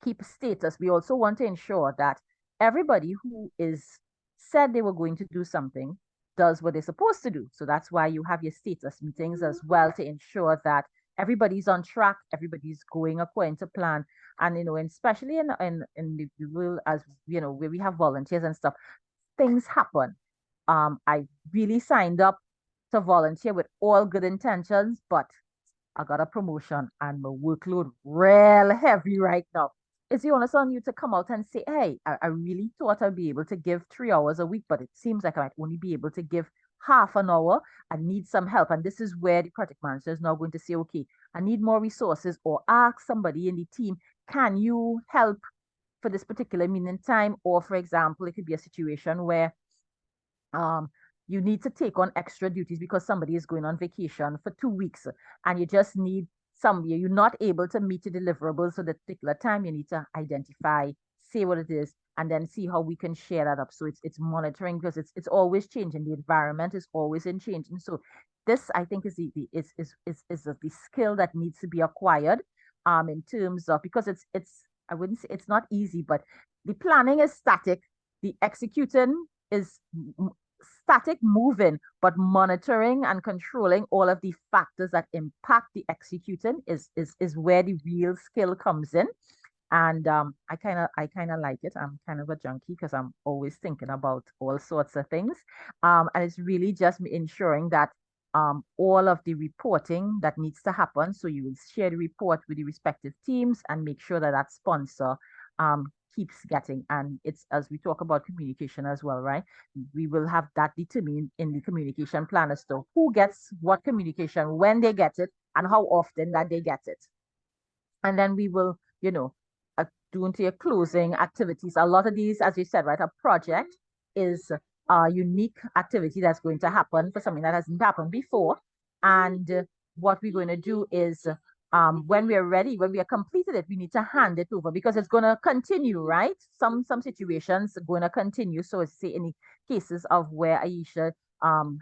keep status. We also want to ensure that everybody who said they were going to do something does what they're supposed to do. So that's why you have your status meetings as well, to ensure that everybody's on track, everybody's going according to plan. And and especially in the world, as where we have volunteers and stuff, things happen. I really signed up to volunteer with all good intentions, but I got a promotion and my workload real heavy right now. It's the onus on you to come out and say, hey, I really thought I'd be able to give 3 hours a week, but it seems like I might only be able to give half an hour. I need some help. And this is where the project manager is now going to say, okay, I need more resources, or ask somebody in the team, can you help for this particular meeting time? Or for example, it could be a situation where you need to take on extra duties because somebody is going on vacation for 2 weeks, and you just need you're not able to meet the deliverables at that particular time. You need to identify, say what it is, and then see how we can share that up. So it's monitoring, because it's always changing. The environment is always in changing. So this, I think, is the skill that needs to be acquired, in terms of, because I wouldn't say it's not easy, but the planning is static, the executing is static, moving, but monitoring and controlling all of the factors that impact the executing is where the real skill comes in. And I kind of like it. I'm kind of a junkie because I'm always thinking about all sorts of things. And it's really just ensuring that all of the reporting that needs to happen. So you will share the report with the respective teams and make sure that that sponsor keeps getting. And it's, as we talk about communication as well, right? We will have that determined in the communication plan as to who gets what communication, when they get it, and how often that they get it. And then we will, do into your closing activities. A lot of these, as you said, right, a project is a unique activity that's going to happen for something that hasn't happened before. And what we're going to do is, when we are ready, when we are completed it, we need to hand it over, because it's going to continue, right? Some situations are going to continue. So say in the cases of where Aisha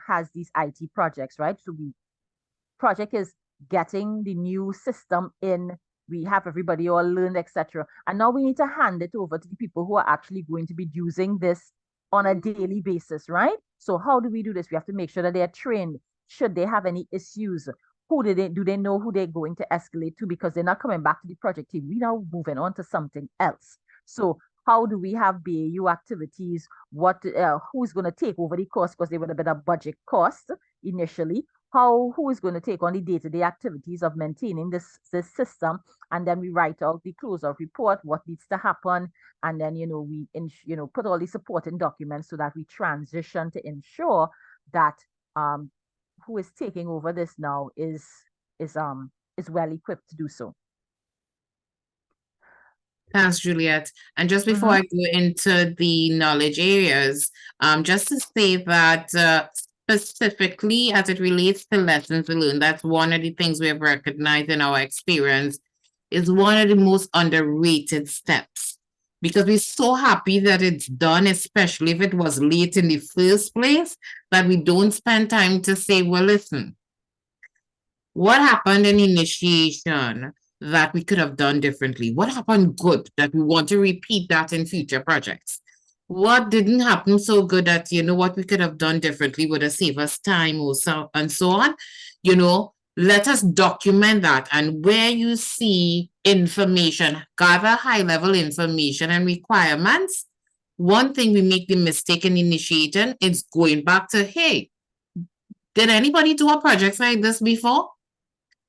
has these IT projects, right? So project is getting the new system in. We have everybody all learned, etc. And now we need to hand it over to the people who are actually going to be using this on a daily basis, right? So how do we do this? We have to make sure that they are trained. Should they have any issues, do they know who they're going to escalate to? Because they're not coming back to the project team. We now moving on to something else. So how do we have BAU activities? Who's going to take over the cost? Because they would have been a budget cost initially. who is going to take on the day-to-day activities of maintaining this system, and then we write out the closeout report, what needs to happen, and then we put all the supporting documents so that we transition to ensure that who is taking over this now is well equipped to do so. Thanks, Juliet. And just before I go into the knowledge areas, just to say that specifically as it relates to lessons learned, that's one of the things we have recognized in our experience, is one of the most underrated steps. Because we're so happy that it's done, especially if it was late in the first place, that we don't spend time to say, well, listen, what happened in initiation that we could have done differently? What happened good that we want to repeat that in future projects? What didn't happen so good that, what we could have done differently would have saved us time or so, and so on? Let us document that. And where you see information, gather high-level information and requirements. One thing we make the mistake in initiating is going back to, hey, did anybody do a project like this before?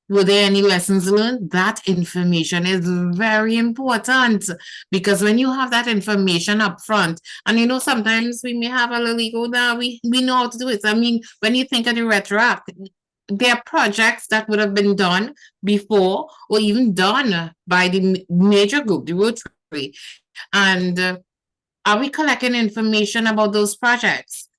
Were there any lessons learned? That information is very important, because when you have that information up front, and sometimes we may have a little ego now, we know how to do it. I mean, when you think of the Rotaract, there are projects that would have been done before or even done by the major group, the Rotary. And are we collecting information about those projects,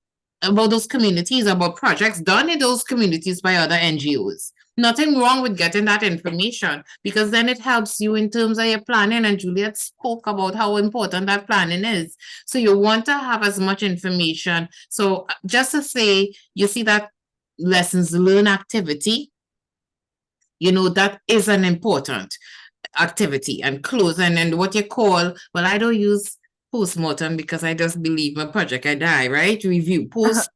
about those communities, about projects done in those communities by other NGOs? Nothing wrong with getting that information, because then it helps you in terms of your planning. And Juliet spoke about how important that planning is. So you want to have as much information. So just to say, you see that lessons learned activity, that is an important activity. And close, and what you call, well, I don't use post-mortem because I just believe my project I die, right? Review, post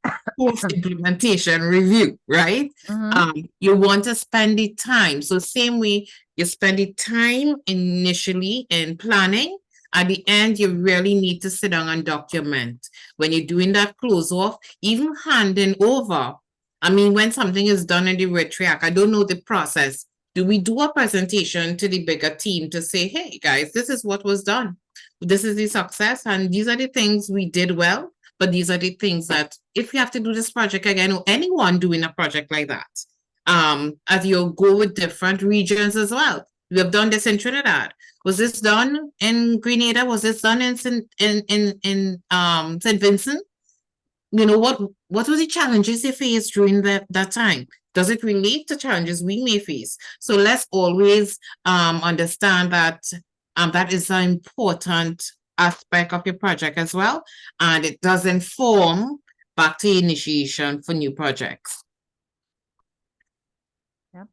implementation review, right? You want to spend the time. So same way you spend the time initially in planning, at the end, you really need to sit down and document. When you're doing that close off, even handing over. I mean, when something is done in the Rotaract, I don't know the process. Do we do a presentation to the bigger team to say, hey, guys, this is what was done. This is the success, and these are the things we did well, but these are the things that if you have to do this project again, or anyone doing a project like that, as you go with different regions as well. We have done this in Trinidad. Was this done in Grenada? Was this done in St. Vincent? What were the challenges they faced during that time? Does it relate to challenges we may face? So let's always understand that that is an important aspect of your project as well, and it does inform back to initiation for new projects. Yeah.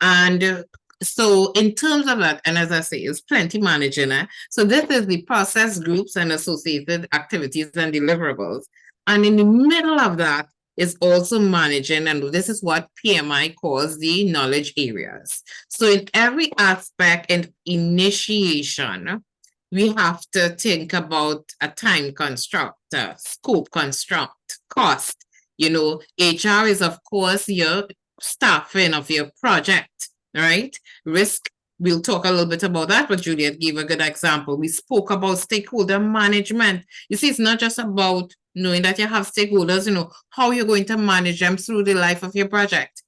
And so in terms of that, and as I say, it's plenty managing. So this is the process groups and associated activities and deliverables. And in the middle of that is also managing, and this is what PMI calls the knowledge areas. So in every aspect and initiation, we have to think about a time construct, a scope construct, cost. HR is, of course, your staffing of your project, right? Risk, we'll talk a little bit about that, but Juliet gave a good example. We spoke about stakeholder management. You see, it's not just about knowing that you have stakeholders, how you're going to manage them through the life of your project.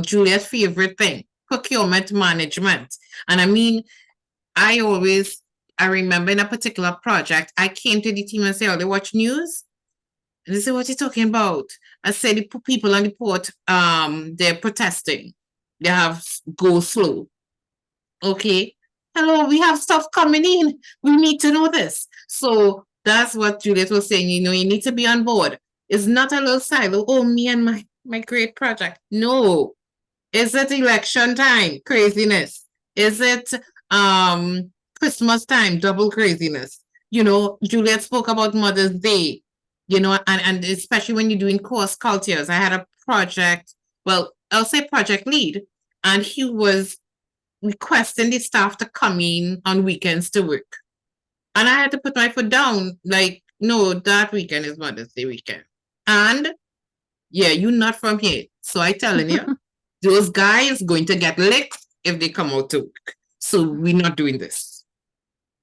Juliet's favorite thing, procurement management. And I mean, I remember in a particular project, I came to the team and said, oh, they watch news? And they said, what are you talking about? I said, the people on the port, they're protesting. They have go slow. Okay. Hello, we have stuff coming in. We need to know this. So that's what Juliet was saying. You need to be on board. It's not a little silo. Oh, me and my great project. No. Is it election time? Craziness. Is it Christmas time? Double craziness. Juliet spoke about Mother's Day, and especially when you're doing cross cultures. I had a project, I'll say project lead, and he was requesting the staff to come in on weekends to work. And I had to put my foot down, like, no, that weekend is Mother's Day weekend. And Yeah, you're not from here. So I telling you, those guys going to get licked if they come out to work. So we're not doing this.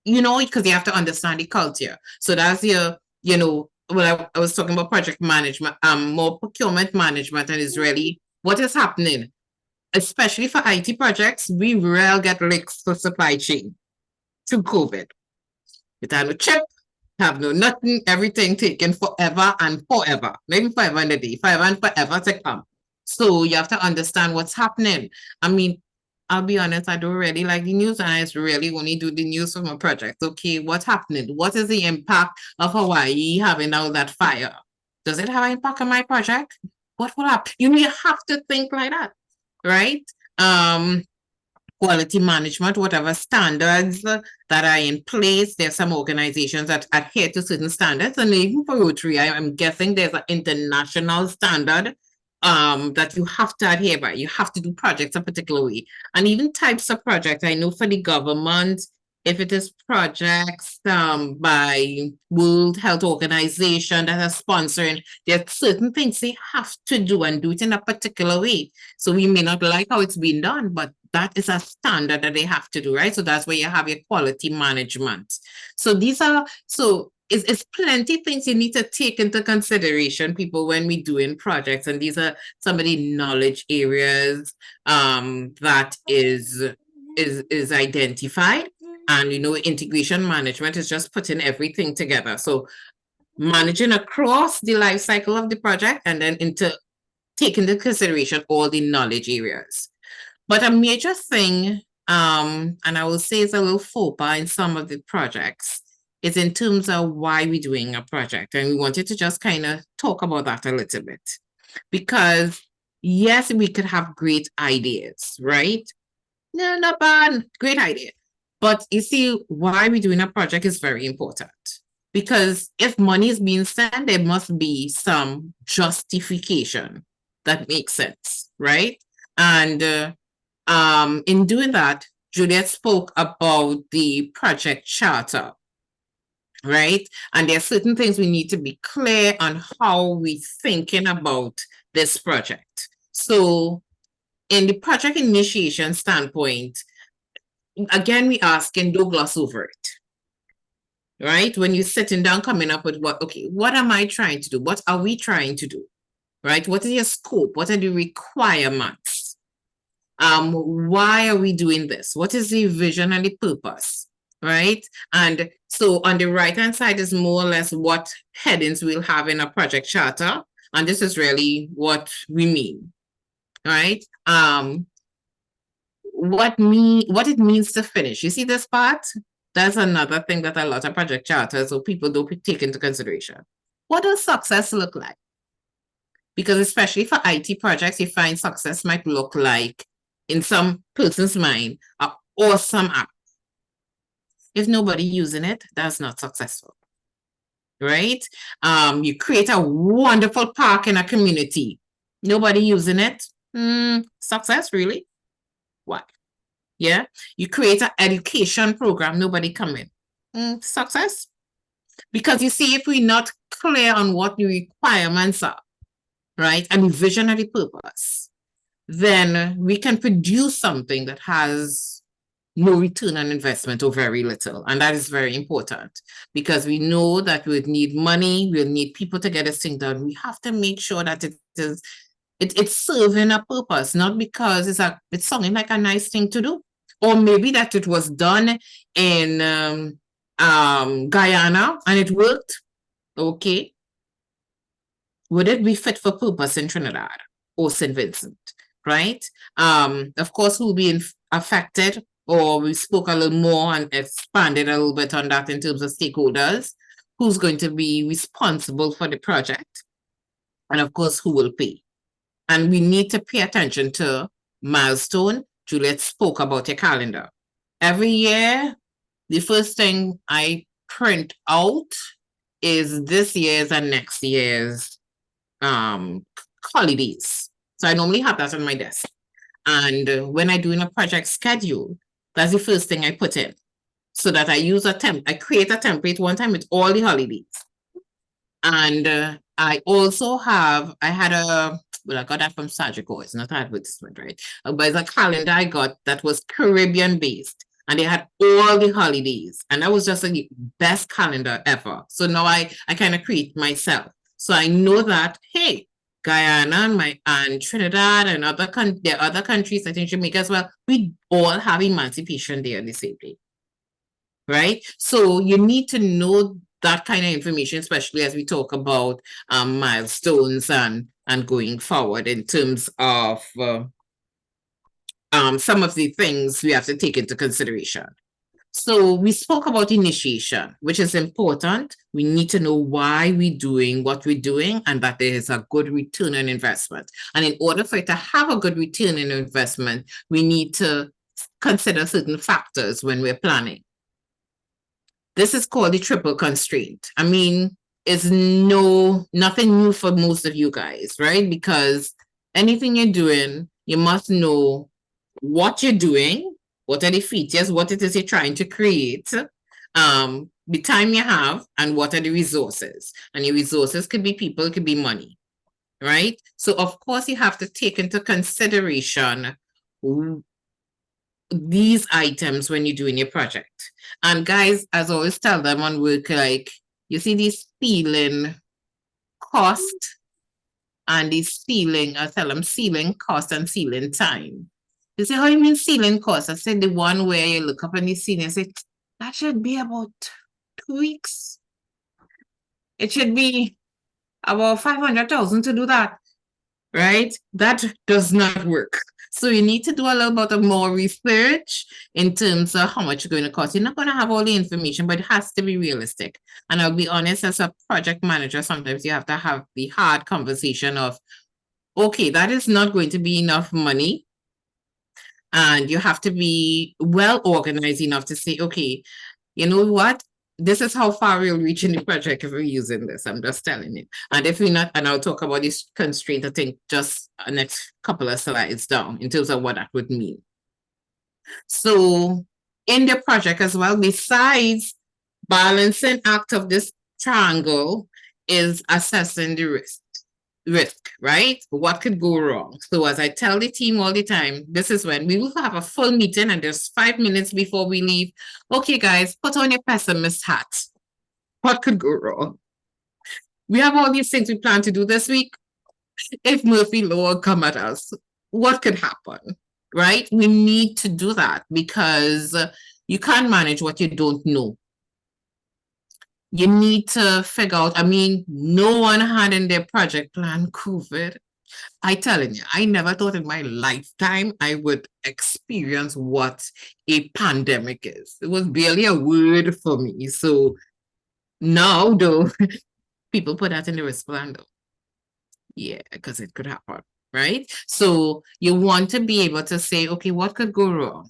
You know, because you have to understand the culture. So that's your, you know, well, I was talking about project management, more procurement management, and it's really what is happening, especially for IT projects. We rarely get licks for supply chain through COVID. It had no chip, have no nothing, everything taken forever and forever, maybe forever and a day, forever and forever to come. So you have to understand what's happening. I mean, I'll be honest, I don't really like the news, and I just really only do the news for my project. Okay, what's happening? What is the impact of Hawaii having all that fire? Does it have an impact on my project? What will happen? You have to think like that, right? Quality management, whatever standards that are in place. There's some organizations that adhere to certain standards, and even for Rotary, I'm guessing there's an international standard that you have to adhere by. You have to do projects a particular way, and even types of projects. I know for the government, if it is projects by World Health Organization that are sponsoring, there are certain things they have to do and do it in a particular way. So we may not like how it's being done, but that is a standard that they have to do, right? So that's where you have your quality management. So these are, so it's plenty of things you need to take into consideration, people, when we're doing projects. And these are some of the knowledge areas that is identified. And, you know, integration management is just putting everything together. So managing across the life cycle of the project, and then taking into consideration all the knowledge areas. But a major thing, and I will say it's a little faux pas in some of the projects, is in terms of why we're doing a project. And we wanted to just kind of talk about that a little bit. Because yes, we could have great ideas, right? No, not bad, great idea. But you see, why we're doing a project is very important. Because if money is being spent, there must be some justification that makes sense, right? And in doing that, Juliet spoke about the project charter, right? And there are certain things we need to be clear on how we're thinking about this project. So in the project initiation standpoint, again, we ask, and don't gloss over it, right? When you're sitting down, coming up with what am I trying to do? What are we trying to do, right? What is your scope? What are the requirements? Why are we doing this? What is the vision and the purpose, right? And so on the right-hand side is more or less what headings we'll have in a project charter. And this is really what we mean, right? What it means to finish. You see this part? That's another thing that a lot of project charters or people don't take into consideration. What does success look like? Because especially for IT projects, you find success might look like, in some person's mind, an awesome app. If nobody using it, that's not successful, right? You create a wonderful park in a community. Nobody using it. Success, really? What? Yeah. You create an education program. Nobody coming. Success? Because you see, if we're not clear on what the requirements are, right, and the vision and the purpose, then we can produce something that has no return on investment or very little. And that is very important, because we know that we'll need money, we'll need people to get this thing done. We have to make sure that it's serving a purpose, not because it's sounding like a nice thing to do, or maybe that it was done in Guyana and it worked. Okay, would it be fit for purpose in Trinidad or St. Vincent, right? Of course, who will be affected, or we spoke a little more and expanded a little bit on that in terms of stakeholders, who's going to be responsible for the project, and of course, who will pay. And we need to pay attention to milestone. Juliet spoke about your calendar. Every year, the first thing I print out is this year's and next year's holidays. So I normally have that on my desk. And when I do in a project schedule, that's the first thing I put in, so that I use I create a template one time with all the holidays. And I had I got that from Sagicor. It's not an advertisement, right? But it's a calendar I got that was Caribbean based. And they had all the holidays. And that was just the best calendar ever. So now I kind of create myself. So I know that, hey, Guyana and Trinidad and other countries, I think Jamaica as well, we all have Emancipation Day on the same day. Right? So you need to know that kind of information, especially as we talk about milestones and going forward in terms of some of the things we have to take into consideration. So we spoke about initiation, which is important. We need to know why we're doing what we're doing and that there is a good return on investment. And in order for it to have a good return on investment, we need to consider certain factors when we're planning. This is called the triple constraint. I mean, it's nothing new for most of you guys, right? Because anything you're doing, you must know what you're doing, what are the features, what it is you're trying to create, the time you have, and what are the resources. And your resources could be people, it could be money, right? So of course you have to take into consideration these items when you're doing your project. And guys, as I always tell them on work, like, you see these ceiling cost and the ceiling, I tell them ceiling cost and ceiling time. They say, how you mean ceiling cost? I said, the one where you look up on the ceiling and say, that should be about 2 weeks. It should be about 500,000 to do that, right? That does not work. So you need to do a little bit of more research in terms of how much it's going to cost. You're not going to have all the information, but it has to be realistic. And I'll be honest, as a project manager, sometimes you have to have the hard conversation of, okay, that is not going to be enough money. And you have to be well organized enough to say, okay, you know what? This is how far we'll reach in the project if we're using this. I'm just telling you. And if we're not, and I'll talk about this constraint, I think just the next couple of slides down in terms of what that would mean. So in the project as well, besides balancing act of this triangle is assessing the risk, right? What could go wrong? So as I tell the team all the time, this is when we will have a full meeting and there's 5 minutes before we leave. Okay, guys, put on your pessimist hat. What could go wrong? We have all these things we plan to do this week. If Murphy Law come at us, what could happen, right? We need to do that because you can't manage what you don't know. You need to figure out, I mean, no one had in their project plan COVID. I telling you, I never thought in my lifetime I would experience what a pandemic is. It was barely a word for me. So now, though, people put that in the risk plan, though. Yeah, because it could happen, right? So you want to be able to say, okay, what could go wrong?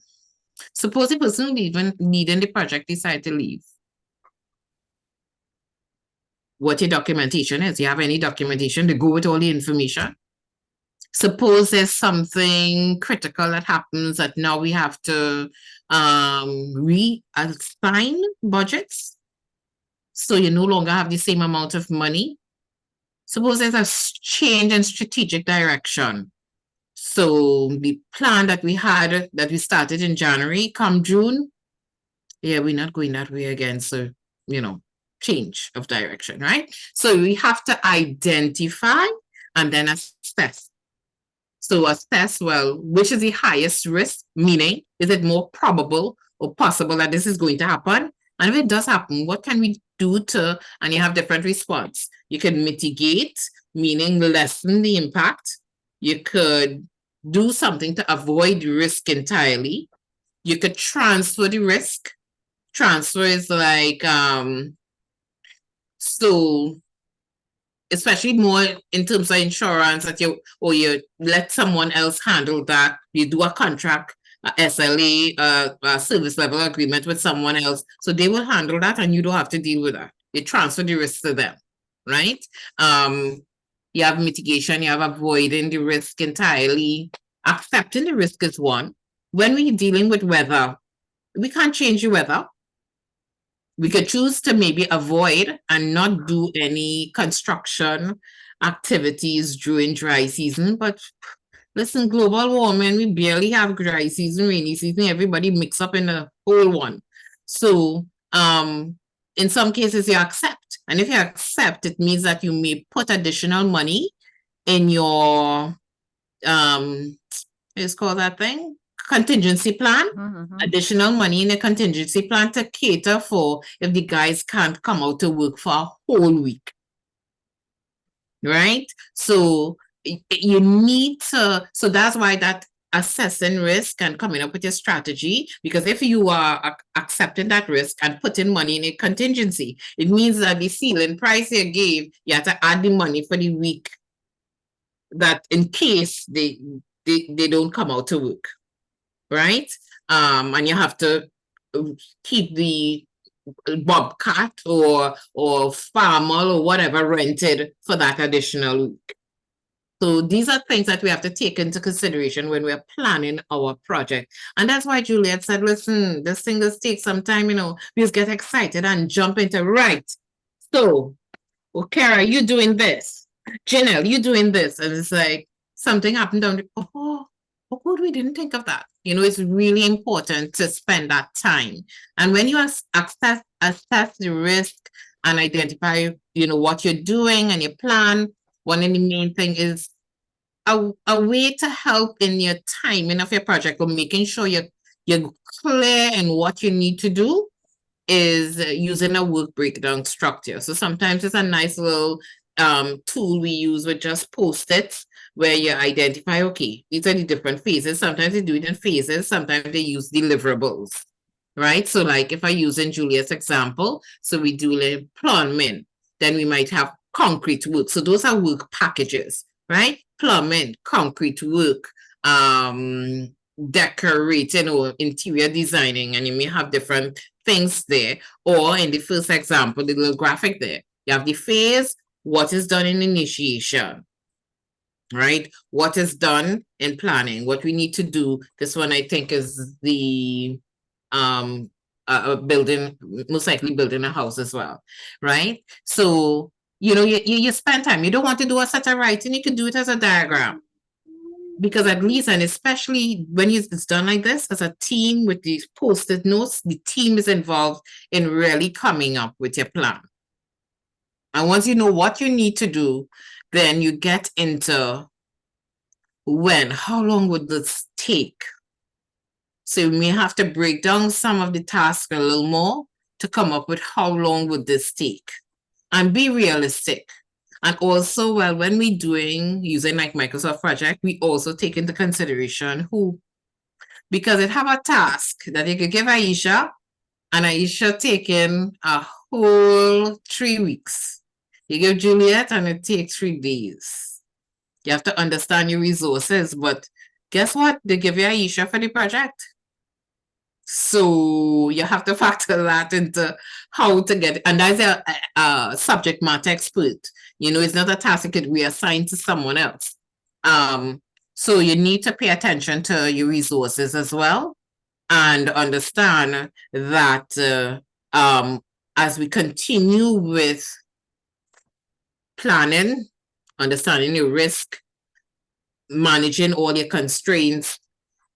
Suppose the person even needing the project decide to leave. What your documentation is. You have any documentation to go with all the information? Suppose there's something critical that happens that now we have to reassign budgets. So you no longer have the same amount of money. Suppose there's a change in strategic direction. So the plan that we had, that we started in January, come June, yeah, we're not going that way again. So, you know, change of direction, right? So we have to identify and then assess. So assess, well, which is the highest risk, meaning is it more probable or possible that this is going to happen? And if it does happen, what can we do to, and you have different response. You can mitigate, meaning lessen the impact. You could do something to avoid risk entirely. You could transfer the risk. Transfer is like, so especially more in terms of insurance that you let someone else handle that. You do a contract, a SLA, a service level agreement with someone else. So they will handle that and you don't have to deal with that. You transfer the risk to them, right? You have mitigation, you have avoiding the risk entirely. Accepting the risk is one. When we're dealing with weather, we can't change the weather. we could choose to maybe avoid and not do any construction activities during dry season. But listen, global warming, we barely have dry season, rainy season, everybody mix up in the whole one. So in some cases you accept. And if you accept, it means that you may put additional money in your it's called that thing? Contingency plan. Additional money in a contingency plan to cater for if the guys can't come out to work for a whole week. Right? So you need to, so that's why that assessing risk and coming up with your strategy, because if you are accepting that risk and putting money in a contingency, it means that the ceiling price you gave, you have to add the money for the week that in case they don't come out to work, right? And you have to keep the bobcat or farmer or whatever rented for that additional week. So these are things that we have to take into consideration when we're planning our project. And that's why Juliet said, listen, this thing does take some time, you know, we just get excited and jump into, right. So, well, Kara, you doing this. Janelle, you doing this. And it's like, something happened down the, oh, good, we didn't think of that. You know, it's really important to spend that time. And when you assess the risk and identify, you know, what you're doing and your plan, one of the main thing is a way to help in your timing of your project or making sure you're clear in what you need to do is using a work breakdown structure. So sometimes it's a nice little tool we use with just post-its where you identify, okay, these are the different phases. Sometimes they do it in phases. Sometimes they use deliverables, right? So like if I use in Julia's example, so we do like plumbing, then we might have concrete work. So those are work packages, right? Plumbing, concrete work, decorating or interior designing, and you may have different things there. Or in the first example, the little graphic there, you have the phase, what is done in initiation, right? What is done in planning, what we need to do. This one I think is the building, most likely building a house as well, right? So, you know, you spend time. You don't want to do a set of writing, you can do it as a diagram. Because at least, and especially when it's done like this, as a team with these post-it notes, the team is involved in really coming up with your plan. And once you know what you need to do, then you get into how long would this take? So you may have to break down some of the tasks a little more to come up with how long would this take, and be realistic. And also, well, when we're using like Microsoft Project, we also take into consideration who, because it have a task that you could give Aisha, and Aisha taking a whole 3 weeks. You give Juliet and it takes 3 days. You have to understand your resources, but guess what? They give you Aisha for the project. So you have to factor that into how to get it. And as a subject matter expert, you know, it's not a task that could be assigned to someone else. So you need to pay attention to your resources as well and understand that as we continue with planning, understanding your risk, managing all your constraints,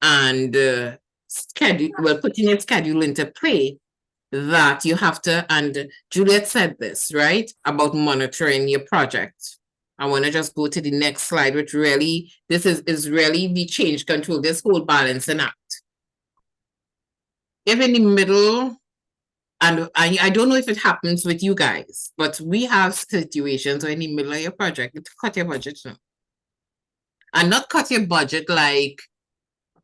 and putting your schedule into play, that you have to, and Juliet said this, right, about monitoring your project. I want to just go to the next slide, which really, this is really the change control, this whole balancing act. If in the middle, and I don't know if it happens with you guys, but we have situations where in the middle of your project, you cut your budget now. And not cut your budget like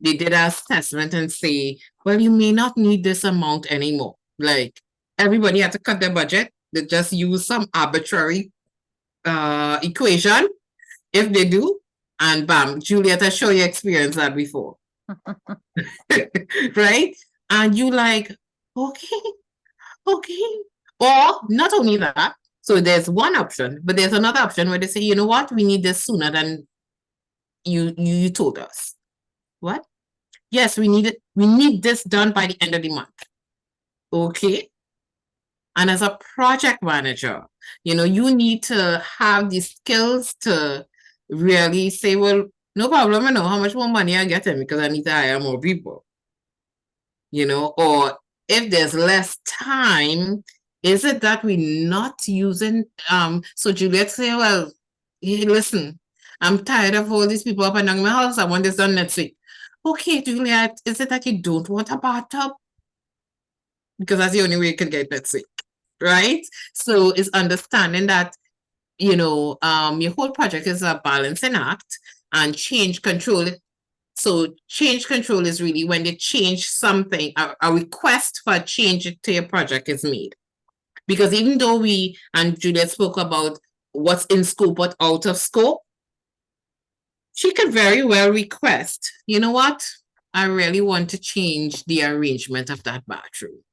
they did an assessment and say, well, you may not need this amount anymore. Like everybody had to cut their budget. They just use some arbitrary equation. If they do, and bam, Juliet, I show you experienced that before. Right? And you like, okay. Or not only that, so there's one option, but there's another option where they say, you know what, we need this sooner than you told us. What? Yes, we need it. We need this done by the end of the month. Okay. And as a project manager, you need to have the skills to really say, well, no problem, I know how much more money I'm getting because I need to hire more people. Or if there's less time, is it that we're not using, so Juliet say, well, hey, listen, I'm tired of all these people up and down my house. I want this done next week. Okay, Juliet, is it that you don't want a bathtub? Because that's the only way you can get next week, right? So it's understanding that, your whole project is a balancing act, and change control. So change control is really when they change something, a request for a change to your project is made. Because even though we, and Juliet spoke about what's in scope, but out of scope, she could very well request, you know what? I really want to change the arrangement of that bathroom.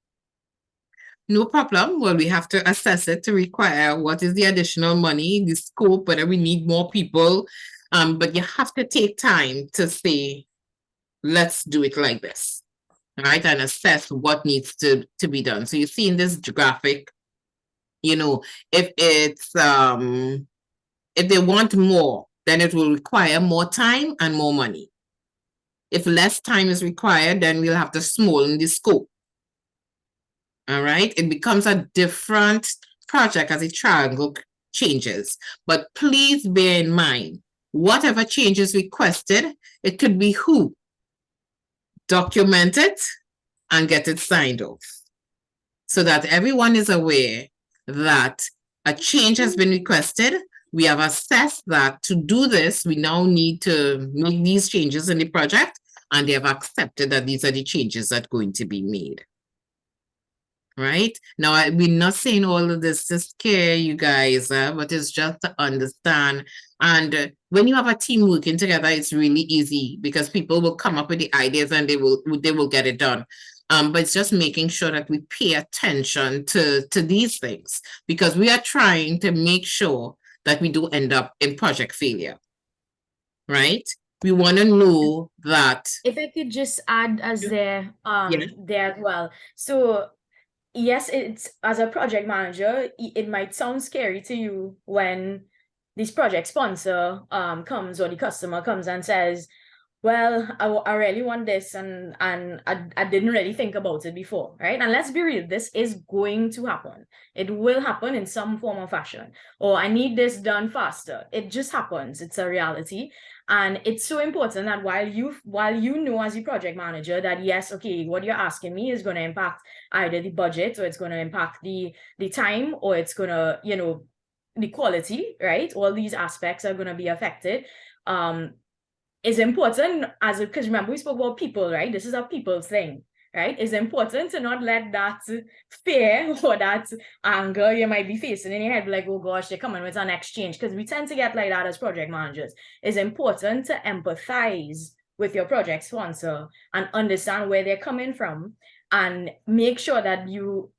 No problem. Well, we have to assess it to require what is the additional money, the scope, whether we need more people. But you have to take time to say, let's do it like this, right? And assess what needs to be done. So you see in this graphic, if it's if they want more, then it will require more time and more money. If less time is required, then we'll have to smoothen the scope. All right, it becomes a different project as the triangle changes. But please bear in mind, whatever change is requested, it could be who? Document it and get it signed off so that everyone is aware that a change has been requested. We have assessed that to do this, we now need to make these changes in the project, and they have accepted that these are the changes that are going to be made. Right? Now, we're not saying all of this to scare you guys, but it's just to understand. And when you have a team working together, it's really easy because people will come up with the ideas and they will get it done. But it's just making sure that we pay attention to these things, because we are trying to make sure that we do end up in project failure. Right? We want to know that. If I could just add as there as well. So yes, it's as a project manager, it might sound scary to you when this project sponsor comes, or the customer comes and says, well, I really want this, and I didn't really think about it before, right? And let's be real, this is going to happen. It will happen in some form or fashion. Or I need this done faster. It just happens. It's a reality. And it's so important that while you know as a project manager that yes, okay, what you're asking me is going to impact either the budget, or it's going to impact the time, or it's going to, the quality, right? All these aspects are going to be affected. Is important because remember we spoke about people, right? This is a people thing, right? It's important to not let that fear or that anger you might be facing in your head, like, oh gosh, they're coming with an exchange, because we tend to get like that as project managers. It's important to empathize with your project sponsor and understand where they're coming from, and make sure that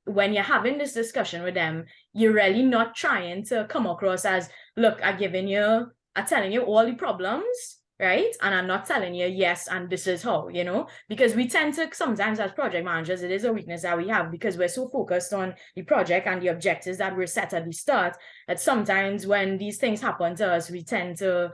when you're having this discussion with them, you're really not trying to come across as, look, I'm telling you all the problems, right? And I'm not telling you, yes, and this is how, because we tend to sometimes as project managers, it is a weakness that we have because we're so focused on the project and the objectives that were set at the start that sometimes when these things happen to us, we tend to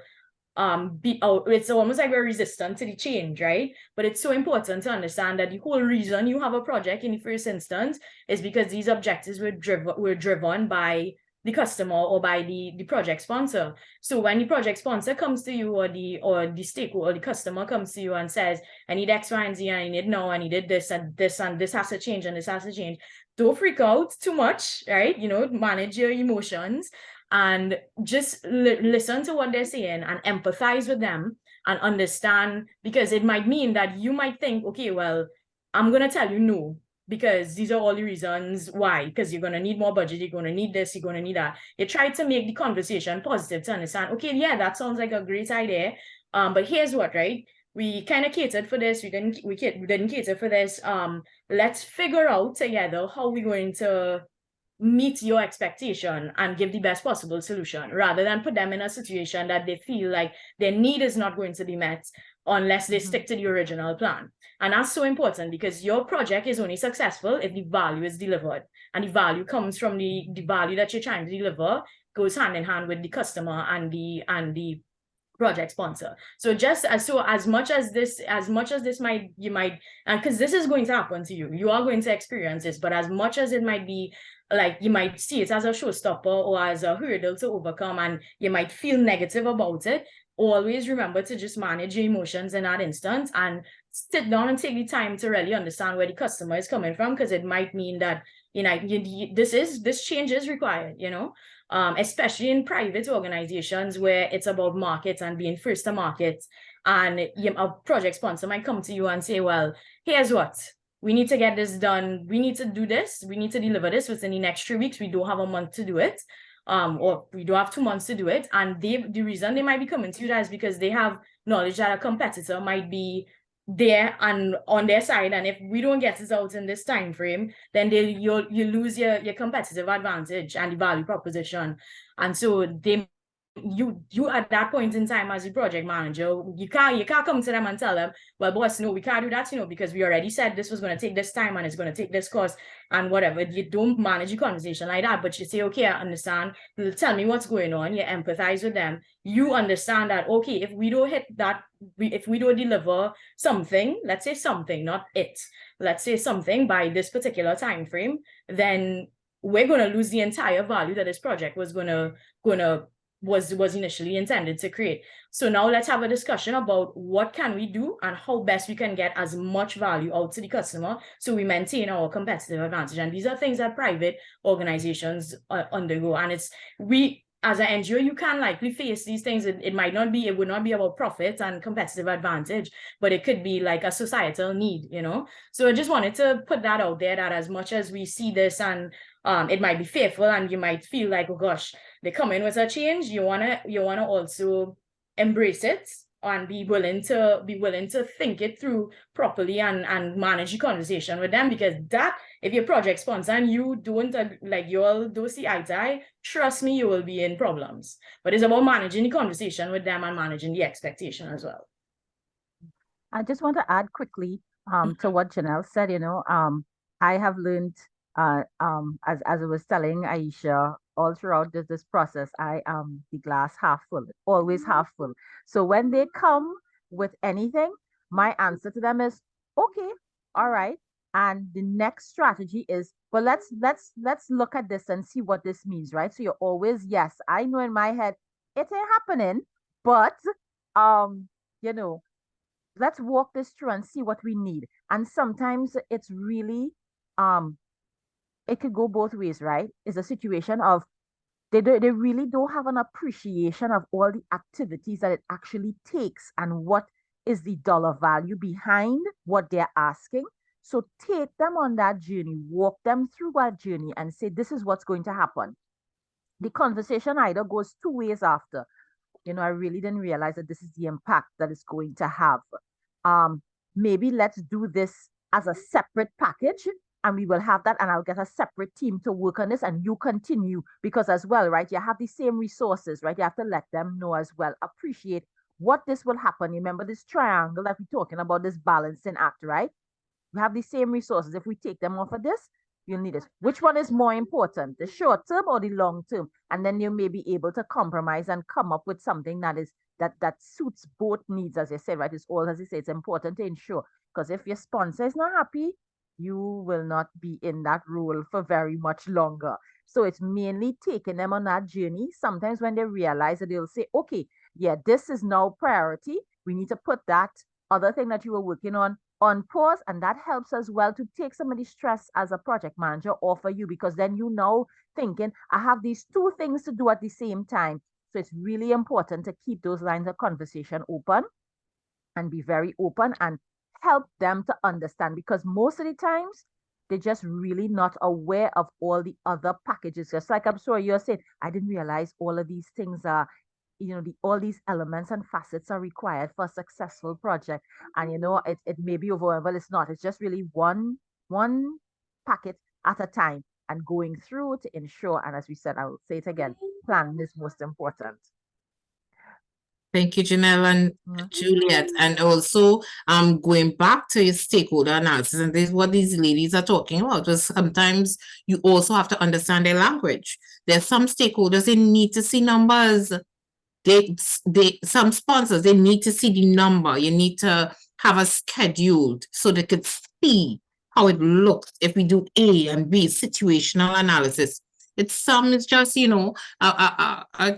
it's almost like we're resistant to the change, right? But it's so important to understand that the whole reason you have a project in the first instance is because these objectives were driven by the customer or by the project sponsor. So when the project sponsor comes to you, or the stakeholder or the customer comes to you and says, I need X, Y, and Z, and I need now, I needed this and this, and this has to change, and this has to change. Don't freak out too much, right? Manage your emotions and just listen to what they're saying and empathize with them and understand, because it might mean that you might think, okay, well, I'm going to tell you no, because these are all the reasons why, because you're going to need more budget, you're going to need this, you're going to need that. You try to make the conversation positive to understand, okay, yeah, that sounds like a great idea. But here's what, right? We kind of catered for this. We didn't cater for this. Let's figure out together how we're going to meet your expectation and give the best possible solution, rather than put them in a situation that they feel like their need is not going to be met, unless they stick to the original plan. And that's so important because your project is only successful if the value is delivered. And the value comes from the value that you're trying to deliver goes hand in hand with the customer and the project sponsor. So just as much as this might, you might, and because this is going to happen to you, you are going to experience this, but as much as it might be like, you might see it as a showstopper or as a hurdle to overcome, and you might feel negative about it, always remember to just manage your emotions in that instance and sit down and take the time to really understand where the customer is coming from, because it might mean that, you know, this change is required, you know, especially in private organizations where it's about markets and being first to market. And a project sponsor might come to you and say, well, here's what, we need to get this done. We need to do this. We need to deliver this within the next 3 weeks. We don't have a month to do it. Or we don't have 2 months to do it. And the reason they might be coming to you is because they have knowledge that a competitor might be there and on their side. And if we don't get it out in this time frame, then you lose your competitive advantage and the value proposition. And so you at that point in time as a project manager, you can't come to them and tell them, well, boss, no, we can't do that, you know, because we already said this was going to take this time and it's going to take this cost and whatever. You don't manage a conversation like that, but you say, okay, I understand. Tell me what's going on. You empathize with them. You understand that, okay, if we don't hit that, if we don't deliver something, let's say something, not it, let's say something by this particular time frame, then we're going to lose the entire value that this project was was initially intended to create. So now let's have a discussion about what can we do and how best we can get as much value out to the customer so we maintain our competitive advantage. And these are things that private organizations undergo. And as an NGO, you can likely face these things. It would not be about profit and competitive advantage, but it could be like a societal need, you know? So I just wanted to put that out there, that as much as we see this and it might be fearful and you might feel like, oh gosh, they come in with a change, you wanna also embrace it and be willing to think it through properly and manage the conversation with them, because that, if your project sponsor and you don't like, you all don't see eye to eye, trust me, you will be in problems. But it's about managing the conversation with them and managing the expectation as well. I just want to add quickly to what Janelle said. You know, I have learned as I was telling Aisha, all throughout this process, I am the glass half full, always half full. So when they come with anything, my answer to them is, okay, all right. And the next strategy is, well, let's look at this and see what this means, right? So you're always, yes, I know in my head it ain't happening, but you know, let's walk this through and see what we need. And sometimes it's really it could go both ways, right? It's a situation of they really don't have an appreciation of all the activities that it actually takes and what is the dollar value behind what they're asking. So take them on that journey, walk them through that journey and say, this is what's going to happen. The conversation either goes 2 ways after. You know, I really didn't realize that this is the impact that it's going to have. Maybe let's do this as a separate package and we will have that, and I'll get a separate team to work on this and you continue, because as well, right, you have the same resources, right? You have to let them know as well, appreciate what this will happen. Remember this triangle that we're talking about, this balancing act, right? We have the same resources. If we take them off of this, you'll need it. Which one is more important, the short term or the long term? And then you may be able to compromise and come up with something that is that suits both needs, as I said, right? It's all, as I say, it's important to ensure, because if your sponsor is not happy, you will not be in that role for very much longer. So it's mainly taking them on that journey. Sometimes when they realize it, they'll say, okay, yeah, this is now priority. We need to put that other thing that you were working on pause. And that helps as well to take some of the stress as a project manager off of you, because then you know thinking, I have these 2 things to do at the same time. So it's really important to keep those lines of conversation open and be very open and help them to understand, because most of the times they're just really not aware of all the other packages. Just like I'm sure you're saying, I didn't realize all of these things are, you know, all these elements and facets are required for a successful project. And you know, it may be overwhelming, but it's not. It's just really one packet at a time and going through to ensure. And as we said, I will say it again, planning is most important. Thank you, Janelle and Juliet. And also, going back to your stakeholder analysis, and this is what these ladies are talking about, was sometimes you also have to understand their language. There's some stakeholders, they need to see numbers. Some sponsors, they need to see the number. You need to have a scheduled so they could see how it looks if we do A and B, situational analysis. It's just, you know,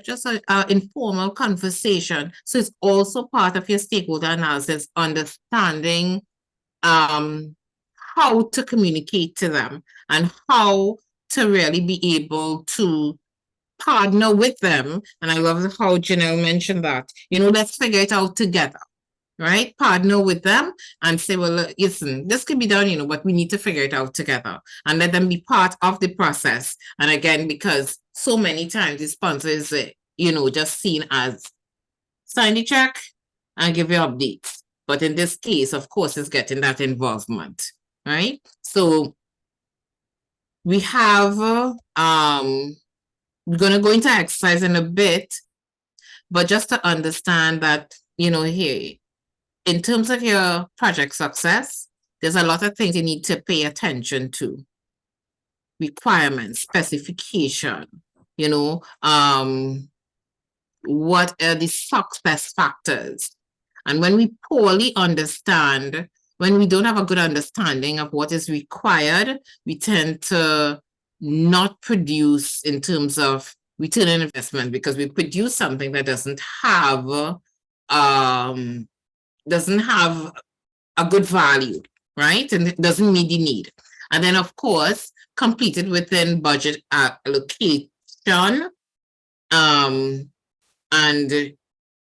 just a informal conversation. So it's also part of your stakeholder analysis, understanding how to communicate to them and how to really be able to partner with them. And I love how Janelle mentioned that, you know, let's figure it out together. Right? Partner with them and say, well, listen, this could be done, you know, but we need to figure it out together and let them be part of the process. And again, because so many times the sponsor is, you know, just seen as sign the check and give you updates. But in this case, of course, it's getting that involvement, right? So we have, we're going to go into exercise in a bit, but just to understand that, you know, here, in terms of your project success, there's a lot of things you need to pay attention to. Requirements, specification, you know, what are the success factors? And when we poorly understand, when we don't have a good understanding of what is required, we tend to not produce in terms of return on investment because we produce something that doesn't have a good value, right? And it doesn't meet the need. And then, of course, completed within budget allocation. And on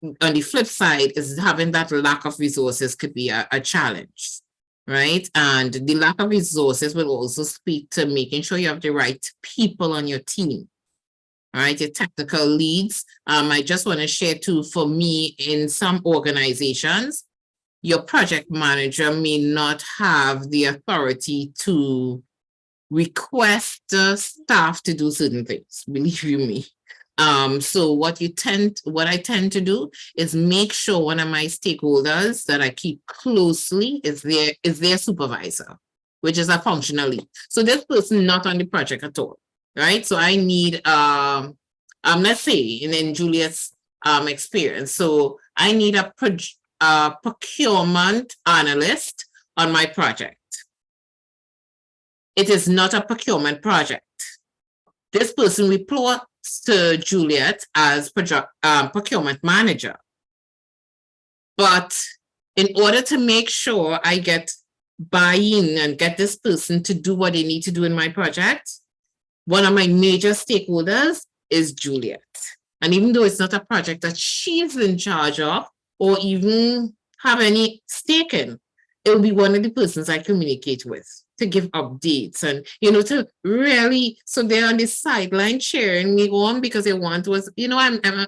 the flip side is having that lack of resources could be a challenge, right? And the lack of resources will also speak to making sure you have the right people on your team. All right, your technical leads. I just want to share too, for me, in some organizations, your project manager may not have the authority to request staff to do certain things, believe you me. So what I tend to do is make sure one of my stakeholders that I keep closely is their supervisor, which is a functional lead. So this person not on the project at all, right? So I need, let's say in Juliet's experience, so I need a procurement analyst on my project. It is not a procurement project. This person reports to Juliet as procurement manager. But in order to make sure I get buy-in and get this person to do what they need to do in my project, one of my major stakeholders is Juliet. And even though it's not a project that she's in charge of or even have any stake in, it will be one of the persons I communicate with to give updates and, you know, to really, so they're on the sideline cheering me on because they want to, you know, I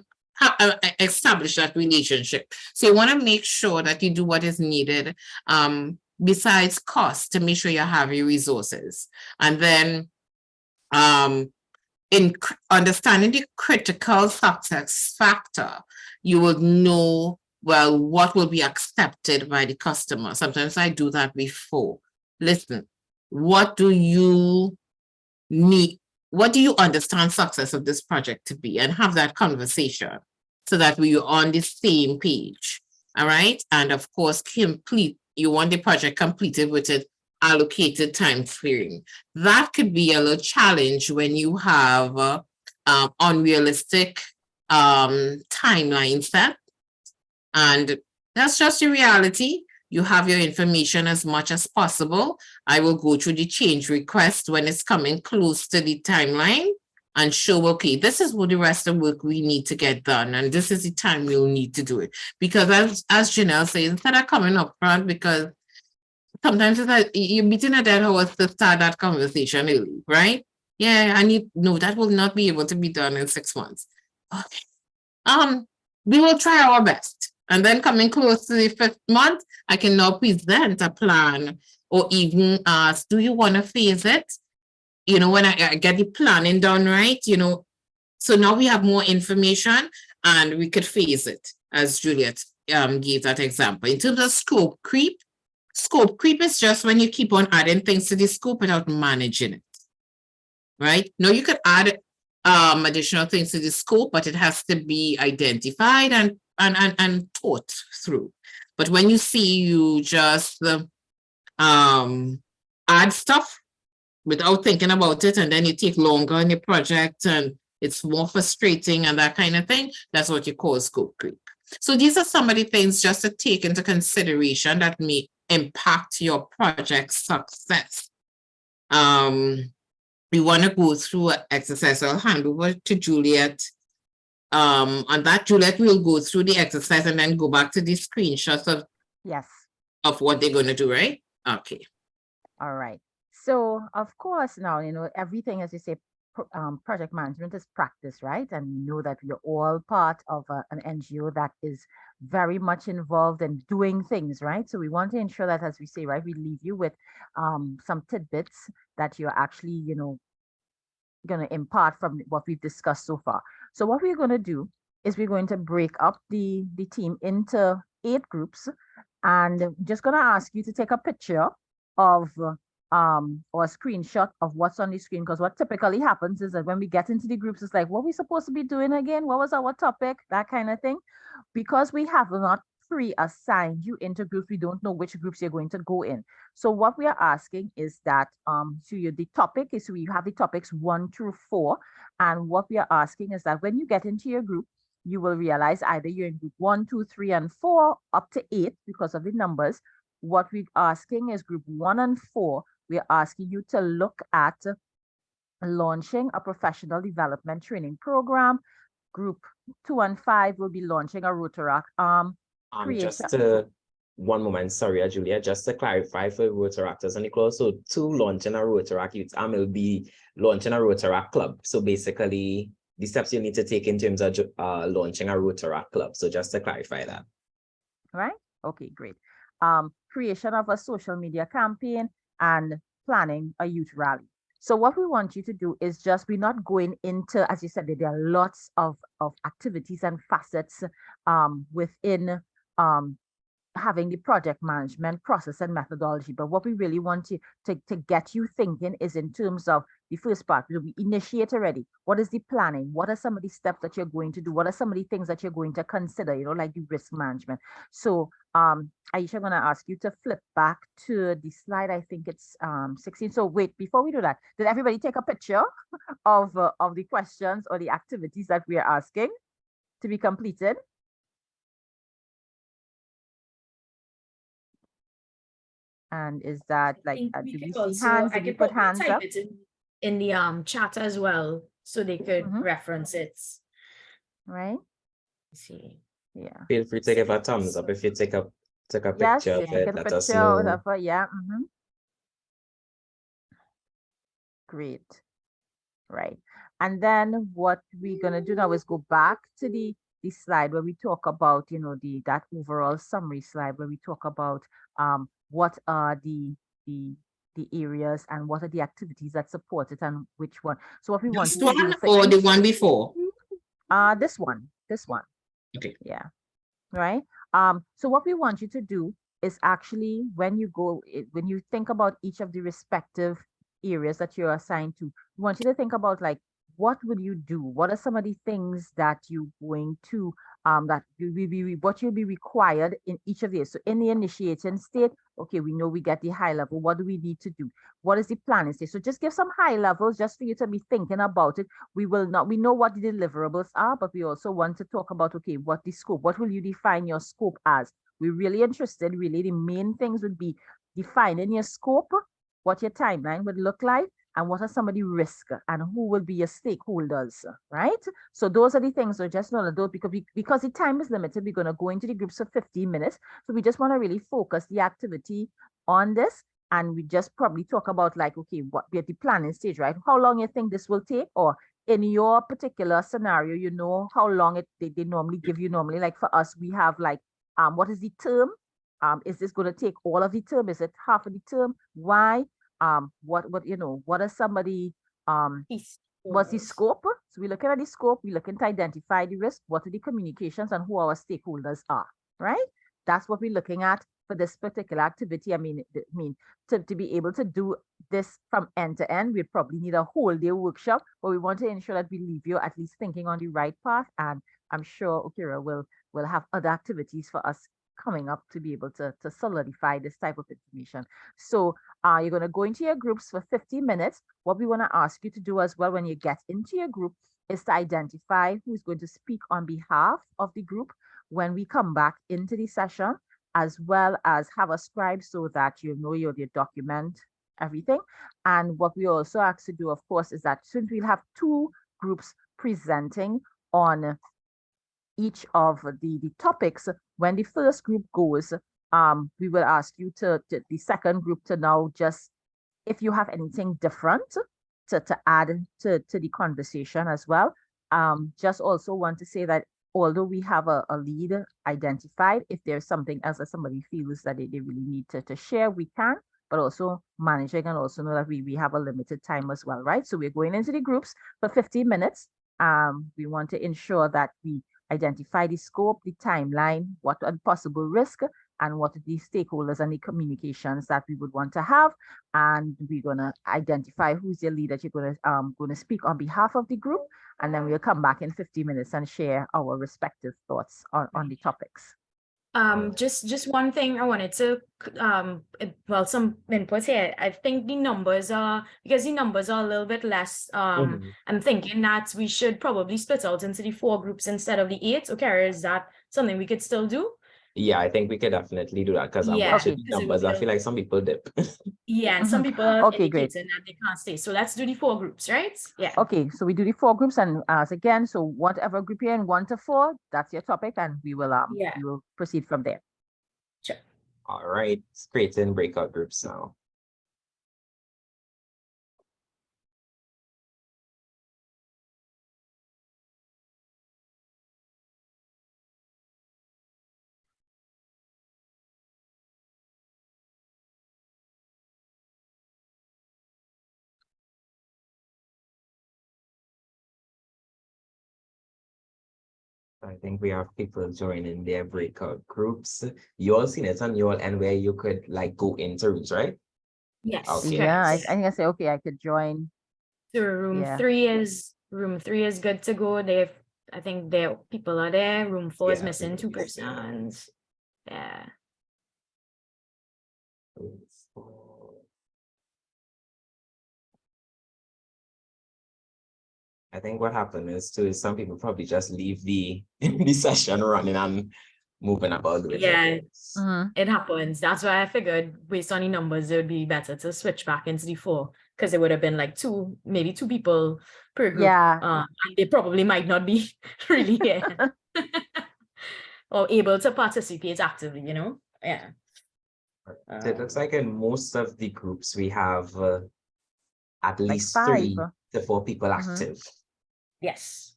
establish that relationship. So you want to make sure that you do what is needed besides cost to make sure you have your resources. And then in understanding the critical success factor, you will know, well, what will be accepted by the customer. Sometimes I do that before. Listen, what do you need? What do you understand success of this project to be? And have that conversation so that we are on the same page. All right. And of course, you want the project completed with an allocated time frame. That could be a little challenge when you have unrealistic timeline set. And that's just the reality. You have your information as much as possible. I will go through the change request when it's coming close to the timeline and show, okay, this is what the rest of the work we need to get done. And this is the time we'll need to do it. Because as Janelle says, instead of coming up front, because sometimes it's like you're beating a dead horse to start that conversation early, right? Yeah, no, that will not be able to be done in 6 months. Okay. We will try our best. And then coming close to the 5th month, I can now present a plan or even ask, do you want to phase it? You know, when I get the planning done right, you know, so now we have more information and we could phase it, as Juliet gave that example. In terms of scope creep is just when you keep on adding things to the scope without managing it. Right? Now you could add additional things to the scope, but it has to be identified and thought through. But when you see you just add stuff without thinking about it, and then you take longer in your project and it's more frustrating and that kind of thing, that's what you call scope creep. So these are some of the things just to take into consideration that may impact your project success. We want to go through an exercise. So I'll hand over to Juliet. On that, Juliet will go through the exercise and then go back to the screenshots of what they're going to do, right? Okay. All right. So of course, now, everything, as you say, project management is practice, right? And we know that we're all part of an NGO that is very much involved in doing things, right? So we want to ensure that, as we say, right, we leave you with some tidbits that you're actually, going to impart from what we've discussed so far. So what we're going to do is we're going to break up the team into 8 groups, and just going to ask you to take a picture of or a screenshot of what's on the screen, because what typically happens is that when we get into the groups, it's like, what are we supposed to be doing again? What was our topic? That kind of thing. Because we have not pre-assigned you into groups, we don't know which groups you're going to go in. So what we are asking is that the topic is, we have the topics 1 through 4, and what we are asking is that when you get into your group, you will realize either you're in group 1, 2, 3, and 4 up to 8 because of the numbers. What we're asking is group 1 and 4, we're asking you to look at launching a professional development training program. Group 2 and 5 will be launching a Rotaract just one moment, sorry, Julia, just to clarify for Rotaractors and Nicola, so to launching a Rotaract youth will be launching a Rotaract club. So basically the steps you need to take in terms of launching a Rotaract club. So just to clarify that. Right? Okay, great. Creation of a social media campaign and planning a youth rally. So what we want you to do is just, we're not going into, as you said, there are lots of activities and facets within having the project management process and methodology. But what we really want to get you thinking is in terms of the first part. We initiate already. What is the planning? What are some of the steps that you're going to do? What are some of the things that you're going to consider, like the risk management? So Aisha, I'm going to ask you to flip back to the slide. I think it's 16. So wait, before we do that, did everybody take a picture of the questions or the activities that we are asking to be completed? And is that like, do we see hands? Did you put hands up? In the chat as well, so they could reference it. Right. Let's see. Yeah. Feel free to give a thumbs up if you take a picture yes, of it. Let us know. Yeah. Great. Right. And then what we're gonna do now is go back to the slide where we talk about, that overall summary slide where we talk about what are the areas and what are the activities that support it and which one. So what we want to do or the one before? This one. Okay. Yeah. Right. So what we want you to do is actually, when you think about each of the respective areas that you're assigned to, we want you to think about, like, what would you do? What are some of the things that you're going to what you'll be required in each of these? So in the initiating state, okay, we know we get the high level. What do we need to do? What is the planning state? So just give some high levels just for you to be thinking about it. We know what the deliverables are, but we also want to talk about, okay, what the scope, what will you define your scope as? We're really interested, really the main things would be defining your scope, what your timeline would look like, and what are some of the risks and who will be your stakeholders, right? So those are the things. So just know those, because the time is limited, we're going to go into the groups for 15 minutes. So we just want to really focus the activity on this. And we just probably talk about, like, okay, what be at the planning stage, right? How long you think this will take, or in your particular scenario, how long they normally give you. Normally, like for us, we have like, what is the term? Is this going to take all of the term? Is it half of the term? Why? What are somebody what's the scope? So we're looking at the scope, we're looking to identify the risk, what are the communications, and who our stakeholders are, right? That's what we're looking at for this particular activity. I mean, to be able to do this from end to end, we probably need a whole day workshop, but we want to ensure that we leave you at least thinking on the right path. And I'm sure Okira will have other activities for us coming up to be able to solidify this type of information. So you're going to go into your groups for 50 minutes. What we want to ask you to do as well when you get into your group is to identify who's going to speak on behalf of the group when we come back into the session, as well as have a scribe so that you know you document everything. And what we also ask to do, of course, is that since we'll have 2 groups presenting on each of the topics, when the first group goes, we will ask you to the second group to now just, if you have anything different to add to the conversation as well. Just also want to say that although we have a lead identified, if there's something else that somebody feels that they really need to share, we can, but also managing and also know that we have a limited time as well, right? So we're going into the groups for 15 minutes. We want to ensure that we identify the scope, the timeline, what are the possible risk, and what are the stakeholders and the communications that we would want to have. And we're going to identify who's your leader. You're going to speak on behalf of the group, and then we'll come back in 50 minutes and share our respective thoughts on the topics. Just one thing I wanted to well, some input here. I think the numbers are, because the numbers are a little bit less, I'm thinking that we should probably split out into the 4 groups instead of the 8. Okay, is that something we could still do? Yeah, I think we could definitely do that because I'm Yeah, watching okay. the numbers. I feel like some people dip. Yeah, and some people are Okay, great. indicating that they can't stay. So let's do the 4 groups, right? Yeah. Okay, so we do the 4 groups, and as again, so whatever group you're in, 1 to 4, that's your topic, and we will we will proceed from there. Sure. All right, it's creating breakout groups now. I think we have people joining their breakout groups. You all seen it on your end where you could like go into rooms, right? Yes. Okay. Yeah, I correct. think I say, okay, I could join. So room Yeah. 3 is good to go. I think there people are there. Room 4 is Yeah, missing 2 everybody's there. persons. Yeah. I think what happened is too is some people probably just leave the the session running and moving about doing their Yeah. things. It happens. That's why I figured based on the numbers, it would be better to switch back into the 4, because it would have been like maybe 2 people per group. Yeah. And they probably might not be really here or able to participate actively, you know? Yeah. So it looks like in most of the groups we have at Like least 5. 3 to 4 people active. Yes.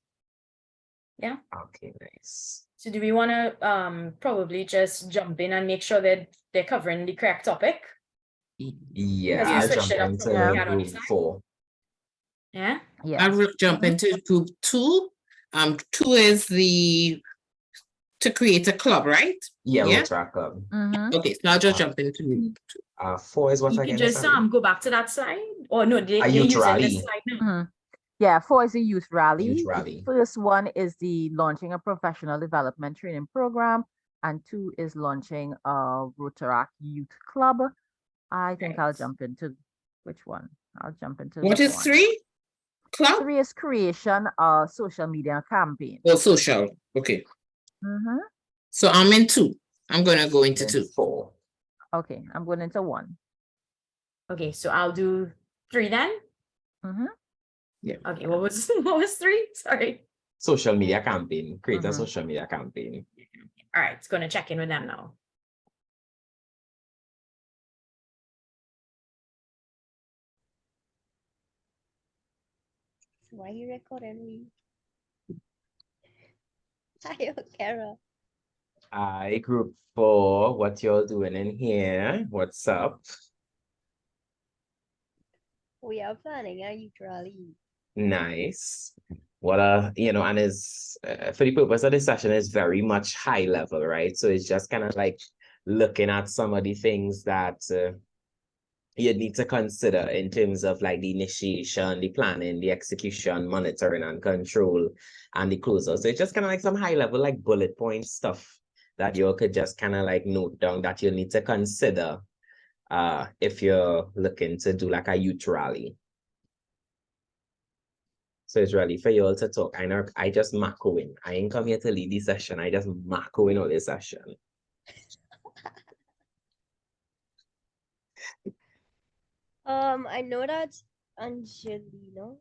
Yeah. Okay, nice. So do we want to probably just jump in and make sure that they're covering the correct topic? Yeah, Because we I'll switched jump it up into from what we had on the room side. 4. Yeah. Yeah. I will jump into group 2. 2 is to create a club, right? Yeah, Yeah. Rotaract Club. Okay, so I'll just jump into group 2. 4 is what You again? can just Sorry? go back to that slide, or no, they're youth using rally. this slide now. Yeah, 4 is a youth rally. Youth rally. The first one is the launching a professional development training program, and 2 is launching a Rotaract Youth Club. I think I'll jump into which one? I'll jump into What is 3? Club? 3 is creation of social media campaign. Oh, social. Okay. So I'm in 2. I'm gonna go into 2. 4. Okay, I'm going into 1. Okay, so I'll do 3 then. Yeah. Okay, what was 3? Sorry. Social media campaign. Create a social media campaign. All right, it's gonna check in with them now. Why you recording me? Hi, Carol. Hi, group 4. What y'all doing in here? What's up? We are planning a youth rally. Nice. and is for the purpose of this session is very much high level, right? So it's just kind of like looking at some of the things that you need to consider in terms of like the initiation, the planning, the execution, monitoring and control, and the closer. So it's just kind of like some high level, like bullet point stuff that you could just kind of like note down that you need to consider if you're looking to do like a youth rally. So it's really for you all to talk. I know I just macroing. I ain't come here to lead this session. I just macroing all this session. I know that Angelina.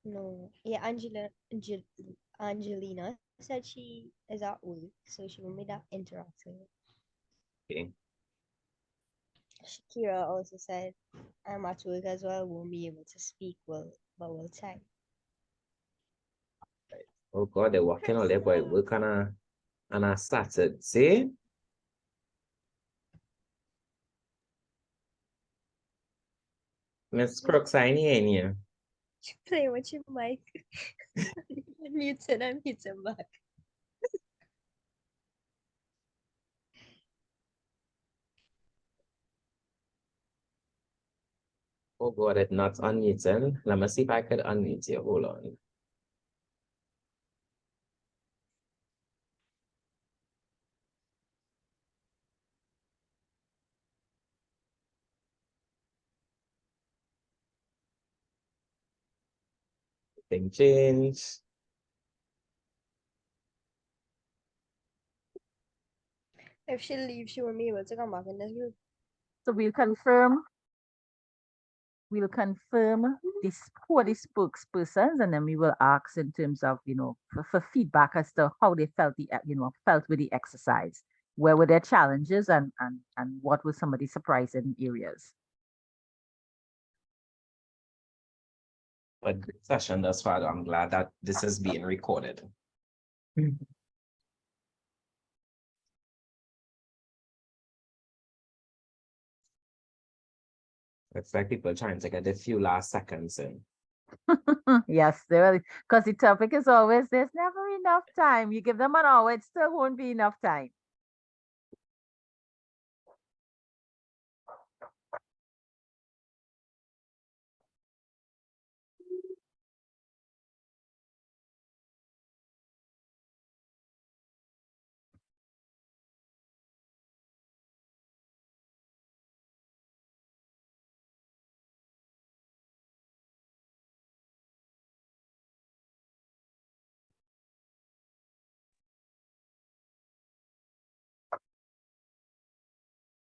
No, yeah, Angelina said she is at work, so she will make that interactive. Okay. Shakira also said, I'm at work as well, won't be able to speak well, but we'll type. Oh God, they're working all day, but work on a Saturday. See? Miss Crooks, I ain't here. Play with your mic. Mute it and mute him back. Oh God, it's not unmuting. Let me see if I could unmute you. Hold on. Thing change. If she leaves, she won't be able to come back in this group. So we'll confirm this for the spokespersons, and then we will ask in terms of, for feedback as to how they felt felt with the exercise. Where were their challenges and what were some of the surprising areas? But the session thus far, I'm glad that this is being recorded. It's like people trying to get a few last seconds in. Yes, because the topic is always, there's never enough time. You give them an hour, it still won't be enough time.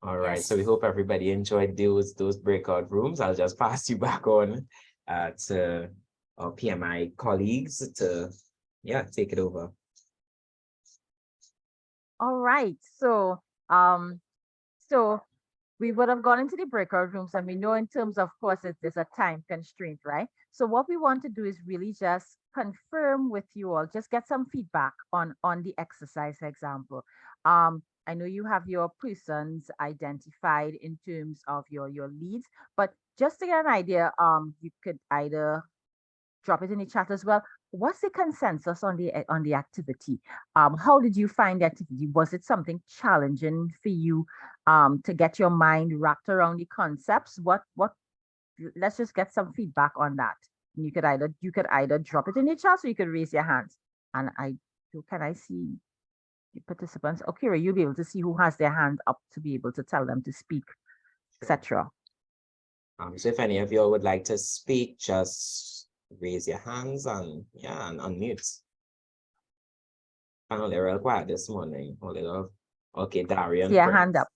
All right, Yes. so we hope everybody enjoyed those breakout rooms. I'll just pass you back on to our PMI colleagues to take it over. All right, so we would have gone into the breakout rooms, and we know in terms of course there's a time constraint, right? So what we want to do is really just confirm with you all, just get some feedback on the exercise example. I know you have your persons identified in terms of your leads, but just to get an idea, you could either drop it in the chat as well. What's the consensus on the activity? How did you find the activity? Was it something challenging for you to get your mind wrapped around the concepts? Let's just get some feedback on that. You could either drop it in the chat, or you could raise your hands. And can I see the participants? Okay, you'll be able to see who has their hand up to be able to tell them to speak, etc. So if any of you would like to speak, just raise your hands and unmute. I know they're real quiet this morning. Okay, Darian. Yeah, hand up.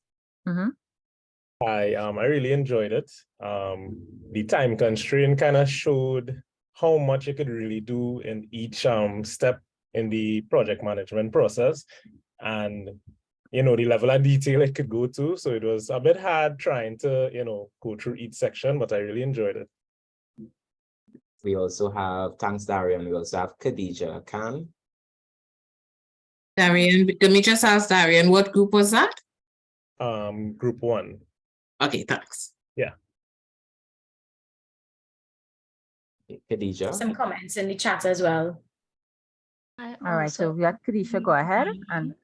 I really enjoyed it. The time constraint kind of showed how much you could really do in each step in the project management process, and the level of detail it could go to. So it was a bit hard trying to go through each section, but I really enjoyed it. We also have, thanks Darian, we also have Khadija Khan. Darian, let me just ask Darian, what group was that? Group 1. Okay, thanks. Yeah. Khadija. Some comments in the chat as well. All right, so we got Kadisha, go ahead. And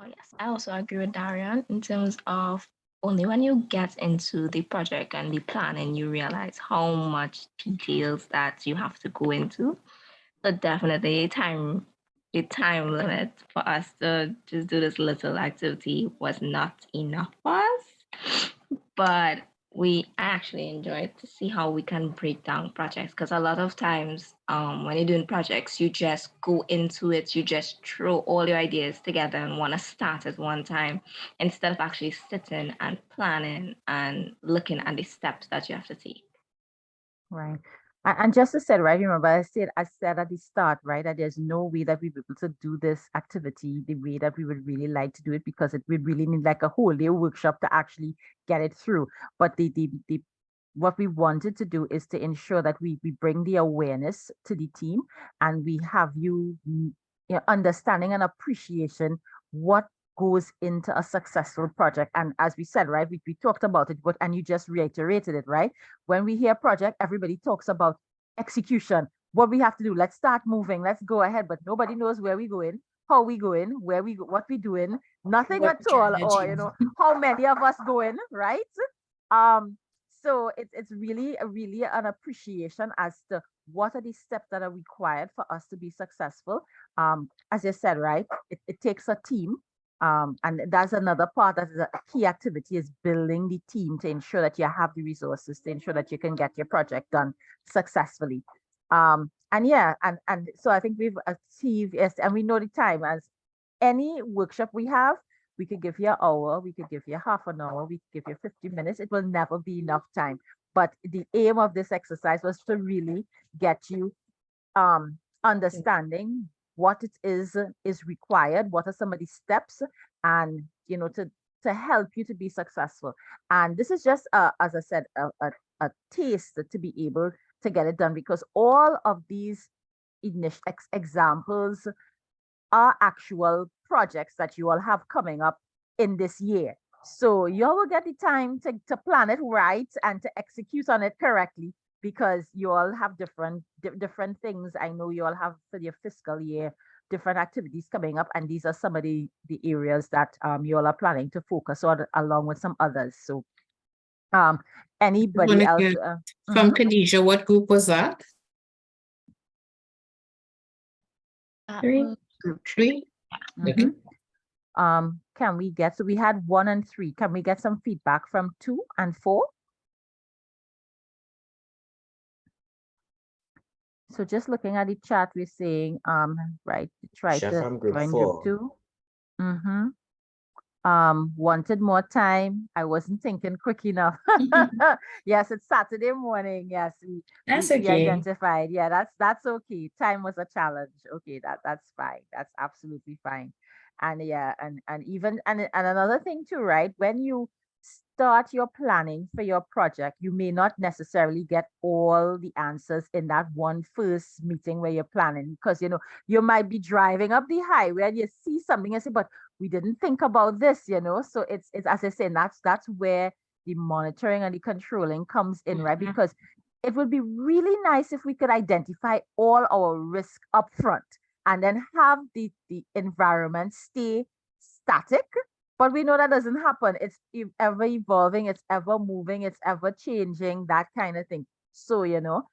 Oh, yes, I also agree with Darian in terms of only when you get into the project and the plan and you realize how much details that you have to go into. So definitely the time limit for us to just do this little activity was not enough for us. But I actually enjoyed to see how we can break down projects, because a lot of times when you're doing projects, you just go into it, you just throw all your ideas together and want to start at one time instead of actually sitting and planning and looking at the steps that you have to take. right. And just to say, right, remember I said at the start, right, that there's no way that we'd be able to do this activity the way that we would really like to do it, because it would really need like a whole day workshop to actually get it through. But the what we wanted to do is to ensure that we bring the awareness to the team, and we have you know, understanding and appreciation what goes into a successful project. And as we said, right, we talked about it, but and you just reiterated it, right? When we hear project, everybody talks about execution, what we have to do. Let's start moving, let's go ahead, but nobody knows where we going, how we going, where we go, what we doing, nothing What at we all, trying to or you achieve. know, how many of us going, right? So it's really an appreciation as to what are the steps that are required for us to be successful. As I said, right, it takes a team. And that's another part that is a key activity, is building the team to ensure that you have the resources to ensure that you can get your project done successfully. And yeah, and so I think we've achieved, yes, and we know the time. As any workshop we have, we could give you an hour, we could give you half an hour, we could give you 50 minutes. It will never be enough time. But the aim of this exercise was to really get you understanding what it is required, what are some of the steps, and you know, to help you to be successful. And this is just as I said, a taste to be able to get it done, because all of these initial examples are actual projects that you all have coming up in this year. So you all will get the time to plan it right and to execute on it correctly, because you all have different things. I know you all have for your fiscal year different activities coming up, and these are some of the areas that you all are planning to focus on, along with some others. So anybody else from Khadija, what group was that? Group 3. Okay. Can we get, so we had 1 and 3, can we get some feedback from 2 and 4? So just looking at the chat, we're saying right, try Chef to from group join 4. group 2. Wanted more time. I wasn't thinking quick enough. Yes, it's Saturday morning. Yes, That's we okay. identified. Yeah, that's okay. Time was a challenge. Okay, that's fine. That's absolutely fine. And yeah, and even and another thing too, right? When you start your planning for your project, you may not necessarily get all the answers in that one first meeting where you're planning, because you know, you might be driving up the highway and you see something and say, but we didn't think about this, you know. So it's as I say, that's where the monitoring and the controlling comes in, right? Because it would be really nice if we could identify all our risk up front and then have the environment stay static. But we know that doesn't happen. It's ever evolving, it's ever moving, it's ever changing, that kind of thing. So you know,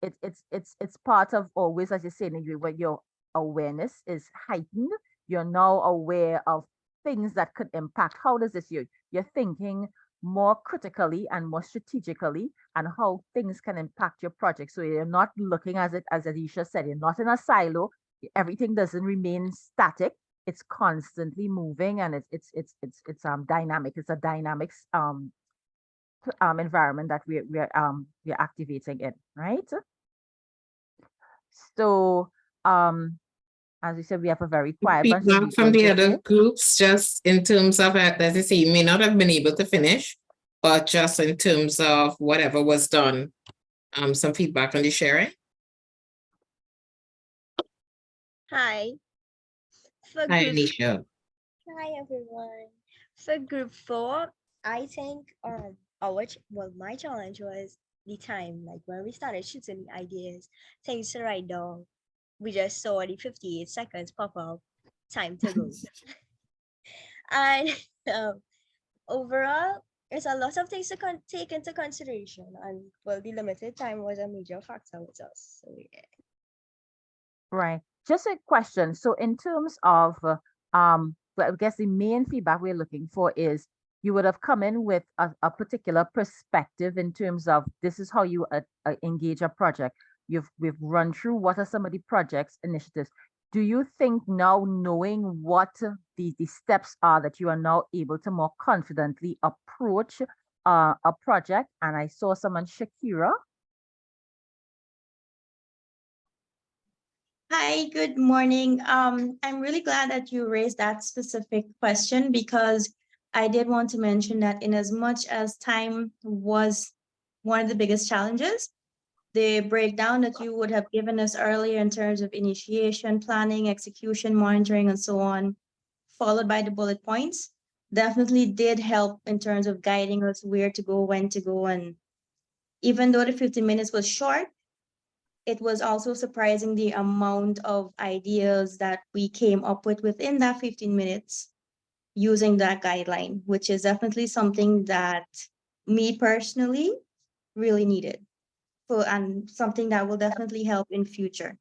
it's part of always, as you say, when your awareness is heightened, you're now aware of things that could impact. How does this, you're thinking more critically and more strategically, and how things can impact your project. So you're not looking at it, as Alicia said, you're not in a silo. Everything doesn't remain static. It's constantly moving, and it's dynamic. It's a dynamic environment that we're activating in, right? So as we said, we have a very quiet bunch of Feedback from people the other today. groups, just in terms of, as I say, you may not have been able to finish, but just in terms of whatever was done, some feedback on the sharing. Hi. For Hi, group, Anisha. hi everyone. For group 4, I think my challenge was the time, like when we started shooting the ideas, things to write down, we just saw the 58 seconds pop up, time to go. And um, overall, there's a lot of things to take into consideration, and well, the limited time was a major factor with us. So yeah. Right. Just a question. So in terms of, well, I guess the main feedback we're looking for is you would have come in with a particular perspective in terms of this is how you engage a project. We've run through what are some of the projects initiatives. Do you think now knowing what the steps are that you are now able to more confidently approach a project? And I saw someone, Shakira. Hi, good morning. I'm really glad that you raised that specific question because I did want to mention that in as much as time was one of the biggest challenges, the breakdown that you would have given us earlier in terms of initiation, planning, execution, monitoring, and so on, followed by the bullet points, definitely did help in terms of guiding us where to go, when to go. And even though the 15 minutes was short, it was also surprising the amount of ideas that we came up with within that 15 minutes using that guideline, which is definitely something that me personally really needed. So, and something that will definitely help in future.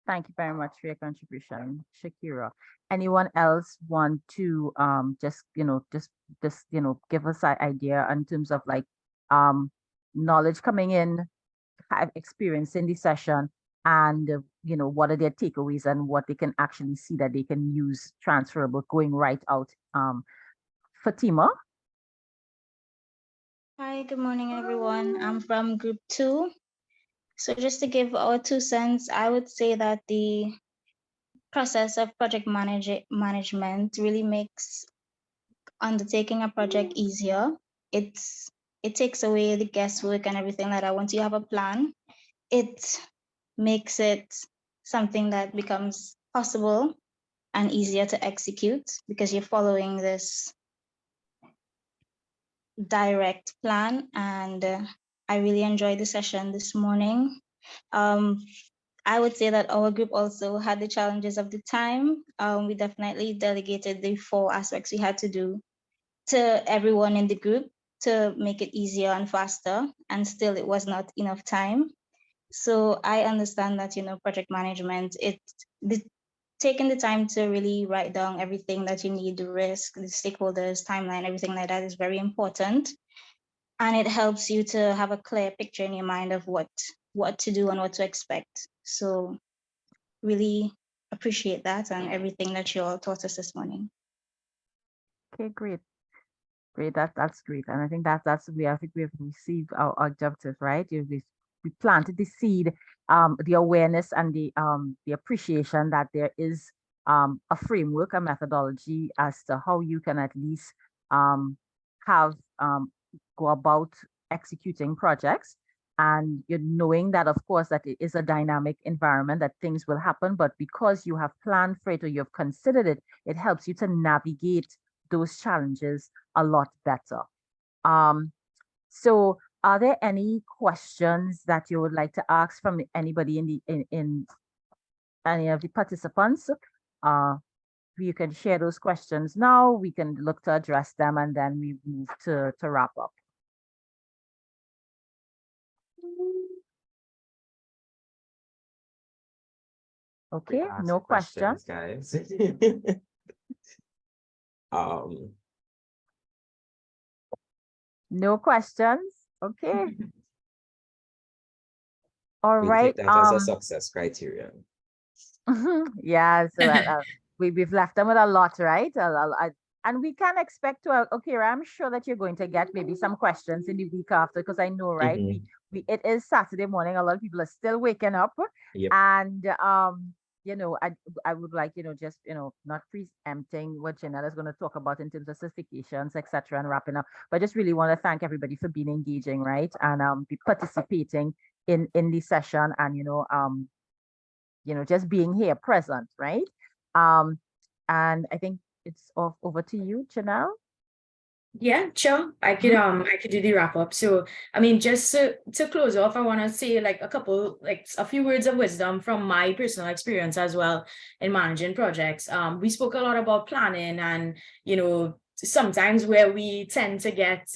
Thank you very much for your contribution, Shakira. Anyone else want to just give us an idea in terms of like knowledge coming in, have experience in the session, and what are their takeaways and what they can actually see that they can use transferable going right out. Fatima. Hi, good morning, everyone. I'm from group 2. So just to give our 2 cents, I would say that the process of project management really makes undertaking a project easier. It takes away the guesswork and everything like that. Once you have a plan, it makes it something that becomes possible and easier to execute because you're following this direct plan. And I really enjoyed the session this morning. I would say that our group also had the challenges of the time. We definitely delegated the 4 aspects we had to do to everyone in the group to make it easier and faster, and still it was not enough time. So I understand that, project management, taking the time to really write down everything that you need, the risk, the stakeholders, timeline, everything like that is very important. And it helps you to have a clear picture in your mind of what to do and what to expect. So really appreciate that and everything that you all taught us this morning. Okay, great. Great, that's great. And I think I think we have received our objective, right? We planted the seed, the awareness and the appreciation that there is a framework, a methodology as to how you can at least go about executing projects. And you're knowing that, of course, that it is a dynamic environment, that things will happen, but because you have planned for it or you've considered it, it helps you to navigate those challenges a lot better. So are there any questions that you would like to ask from anybody in any of the participants? You can share those questions now. We can look to address them and then we move to wrap up. Okay, no questions, guys. No questions. Okay. All We'll right. take that as a success criterion. Yeah, so we've left them with a lot, right? And we can expect to, okay, I'm sure that you're going to get maybe some questions in the week after, because I know, right? It is Saturday morning. A lot of people are still waking up. Yep. And I would like, just, not preempting what Janelle is going to talk about in terms of certifications, etc., and wrapping up. But I just really want to thank everybody for being engaging, right? And be participating in the session and, just being here present, right? And I think it's over to you, Janelle. Yeah, sure. I could do the wrap up. So I mean, just to close off, I want to say like a few words of wisdom from my personal experience as well in managing projects. We spoke a lot about planning and, sometimes where we tend to get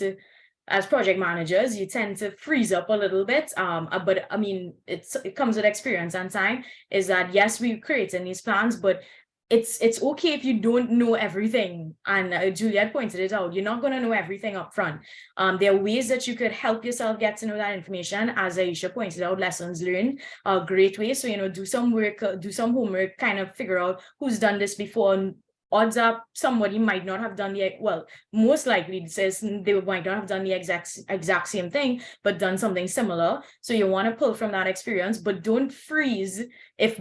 as project managers, you tend to freeze up a little bit. But I mean, it comes with experience and time, is that yes, we're creating these plans, but it's okay if you don't know everything. And Juliet pointed it out, you're not going to know everything up front. There are ways that you could help yourself get to know that information. As Aisha pointed out, lessons learned are great ways. So, do some work, do some homework, kind of figure out who's done this before. And odds up somebody might not have done most likely it says they might not have done the exact same thing, but done something similar. So you want to pull from that experience, but don't freeze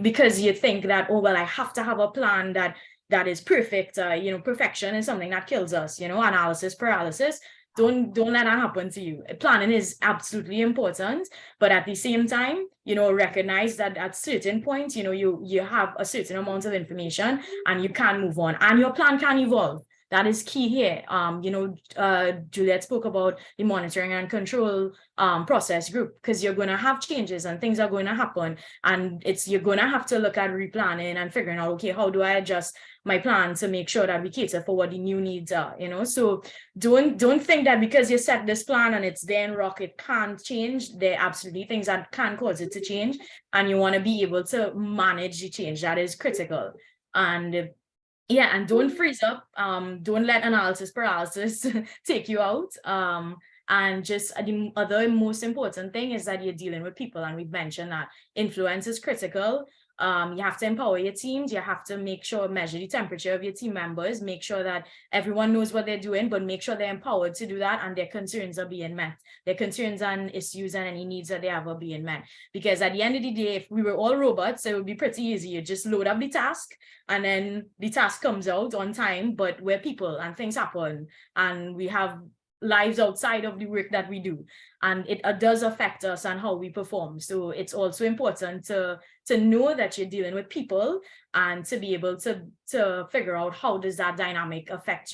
because you think that, oh, well, I have to have a plan that is perfect. Perfection is something that kills us, analysis paralysis. Don't let that happen to you. Planning is absolutely important, but at the same time, recognize that at certain points, you have a certain amount of information and you can move on, and your plan can evolve. That is key here. Juliet spoke about the monitoring and control process group, because you're going to have changes and things are going to happen, and you're going to have to look at replanning and figuring out, okay, how do I adjust my plan to make sure that we cater for what the new needs are, so don't think that because you set this plan and it's there in rock, it can't change. There are absolutely things that can cause it to change, and you want to be able to manage the change. That is critical. And yeah, and don't freeze up. Don't let analysis paralysis take you out. And just the other most important thing is that you're dealing with people, and we've mentioned that influence is critical. You have to empower your teams. You have to measure the temperature of your team members, make sure that everyone knows what they're doing, but make sure they're empowered to do that and their concerns are being met. Their concerns and issues and any needs that they have are being met. Because at the end of the day, if we were all robots, it would be pretty easy. You just load up the task and then the task comes out on time, but we're people and things happen and we have lives outside of the work that we do, and it does affect us and how we perform. So it's also important to know that you're dealing with people and to be able to figure out how does that dynamic affect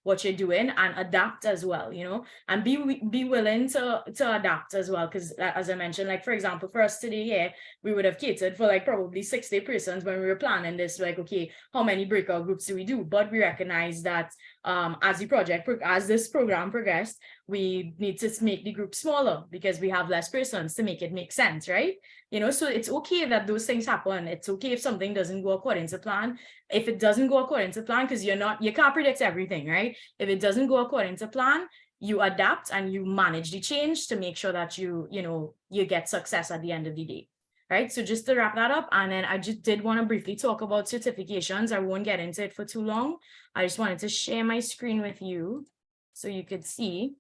what you're doing, and adapt as well, and be willing to adapt as well. Because as I mentioned, like for example, for us today here, we would have catered for like probably 60 persons when we were planning this, like, okay, how many breakout groups do we do? But we recognize that as this program progressed, we need to make the group smaller because we have less persons to make it make sense, right? So it's okay that those things happen. It's okay if something doesn't go according to plan. If it doesn't go according to plan, because you can't predict everything, right? If it doesn't go according to plan, you adapt and you manage the change to make sure that you get success at the end of the day. Right. So just to wrap that up, and then I just did want to briefly talk about certifications. I won't get into it for too long. I just wanted to share my screen with you so you could see.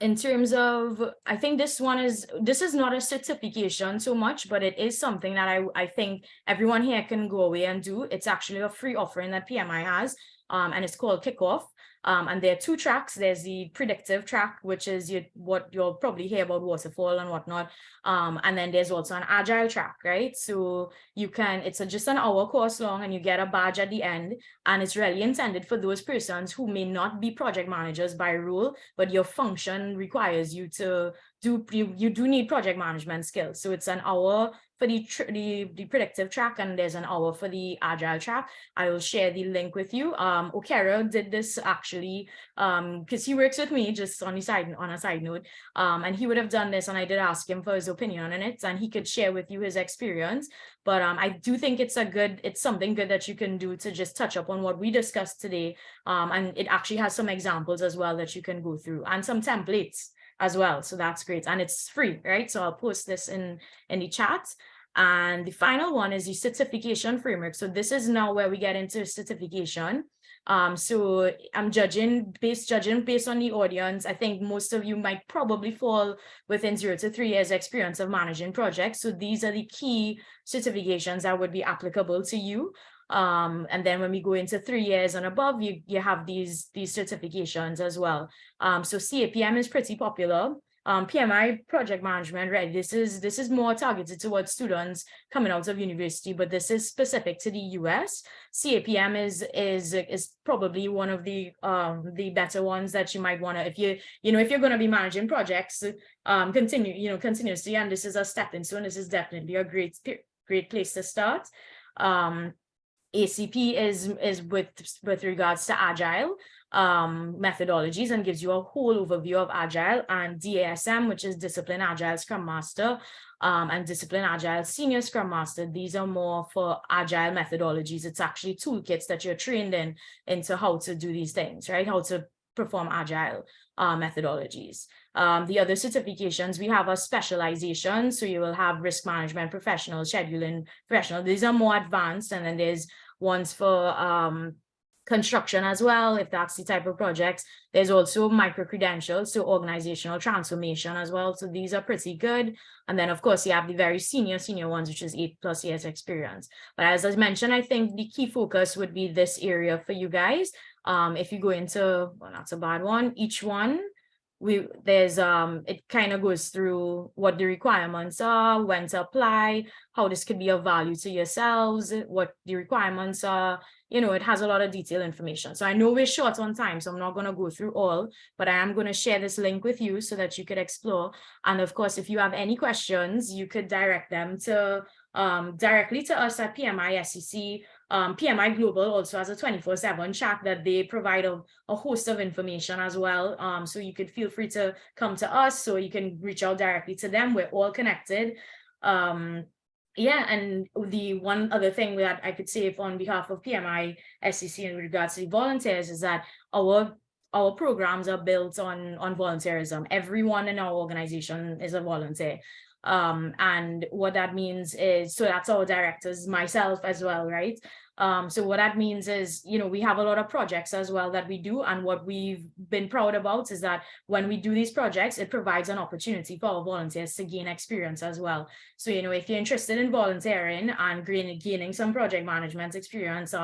In terms of, I think this is not a certification so much, but it is something that I think everyone here can go away and do. It's actually a free offering that PMI has, and it's called Kickoff. And there are two tracks. There's the predictive track, which is what you'll probably hear about waterfall and whatnot. And then there's also an agile track, right? So it's just an hour course long and you get a badge at the end. And it's really intended for those persons who may not be project managers by rule, but your function requires you to you do need project management skills. So it's an hour for the predictive track, and there's an hour for the agile track. I will share the link with you. Okera did this actually because he works with me, just on a side note, and he would have done this, and I did ask him for his opinion on it, and he could share with you his experience. But I do think it's something good that you can do to just touch up on what we discussed today, and it actually has some examples as well that you can go through and some templates as well. So that's great. And it's free, right? So I'll post this in the chat. And the final one is the certification framework. So this is now where we get into certification. So I'm judging based on the audience. I think most of you might probably fall within 0 to 3 years experience of managing projects. So these are the key certifications that would be applicable to you. And then when we go into 3 years and above, you have these certifications as well. So CAPM is pretty popular. PMI project management, right? This is more targeted towards students coming out of university, but this is specific to the US. CAPM is probably one of the better ones that you might want to, if you're going to be managing projects, continuously, and this is a stepping stone. This is definitely a great place to start. ACP is with regards to agile methodologies and gives you a whole overview of agile, and DASM, which is Discipline Agile Scrum Master, and Discipline Agile Senior Scrum Master. These are more for agile methodologies. It's actually toolkits that you're trained into how to do these things, right? How to perform agile methodologies. The other certifications, we have a specialization. So you will have risk management professional, scheduling professional. These are more advanced. And then there's ones for construction as well, if that's the type of projects. There's also micro credentials, so organizational transformation as well. So these are pretty good. And then of course you have the very senior ones, which is 8+ years experience. But as I mentioned, I think the key focus would be this area for you guys. If you go into, well, that's a bad one, each one, it kind of goes through what the requirements are, when to apply, how this could be of value to yourselves, what the requirements are. It has a lot of detailed information. So I know we're short on time, so I'm not going to go through all, but I am going to share this link with you so that you could explore. And of course, if you have any questions, you could direct them to directly to us at PMI SEC. PMI Global also has a 24/7 chat that they provide a host of information as well. So you could feel free to come to us, so you can reach out directly to them. We're all connected. Yeah, and the one other thing that I could say on behalf of PMI SEC in regards to the volunteers is that our programs are built on volunteerism. Everyone in our organization is a volunteer. And what that means is, so that's our directors, myself as well, right? So what that means is, we have a lot of projects as well that we do. And what we've been proud about is that when we do these projects, it provides an opportunity for our volunteers to gain experience as well. So, if you're interested in volunteering and gaining some project management experience,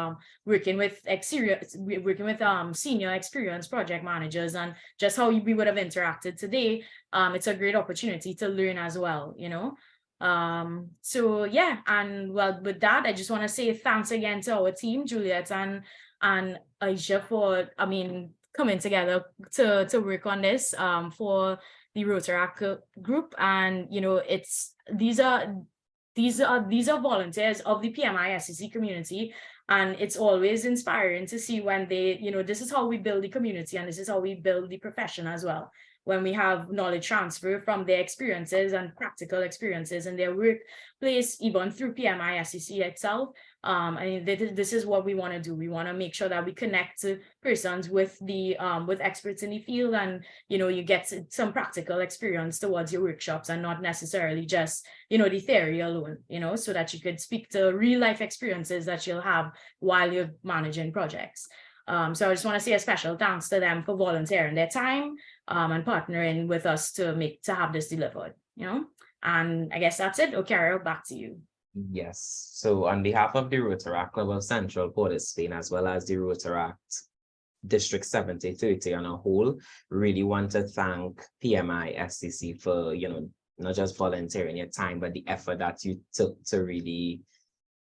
working with senior experienced project managers, and just how we would have interacted today, it's a great opportunity to learn as well, So yeah, and well, with that, I just want to say thanks again to our team, Juliet and Aisha, for coming together to work on this for the Rotaract group. And these are volunteers of the PMI SEC community, and it's always inspiring to see when they, this is how we build the community, and this is how we build the profession as well. When we have knowledge transfer from their experiences and practical experiences in their workplace, even through PMI SEC itself. This is what we want to do. We want to make sure that we connect to persons with experts in the field, and you get some practical experience towards your workshops, and not necessarily just the theory alone, so that you could speak to real life experiences that you'll have while you're managing projects. So I just want to say a special thanks to them for volunteering their time and partnering with us to have this delivered, and I guess that's it. Okay, back to you. Yes. So on behalf of the Rotaract Club of Central Port of Spain, as well as the Rotaract District 7030 on a whole, really want to thank PMI SEC for, not just volunteering your time, but the effort that you took to really.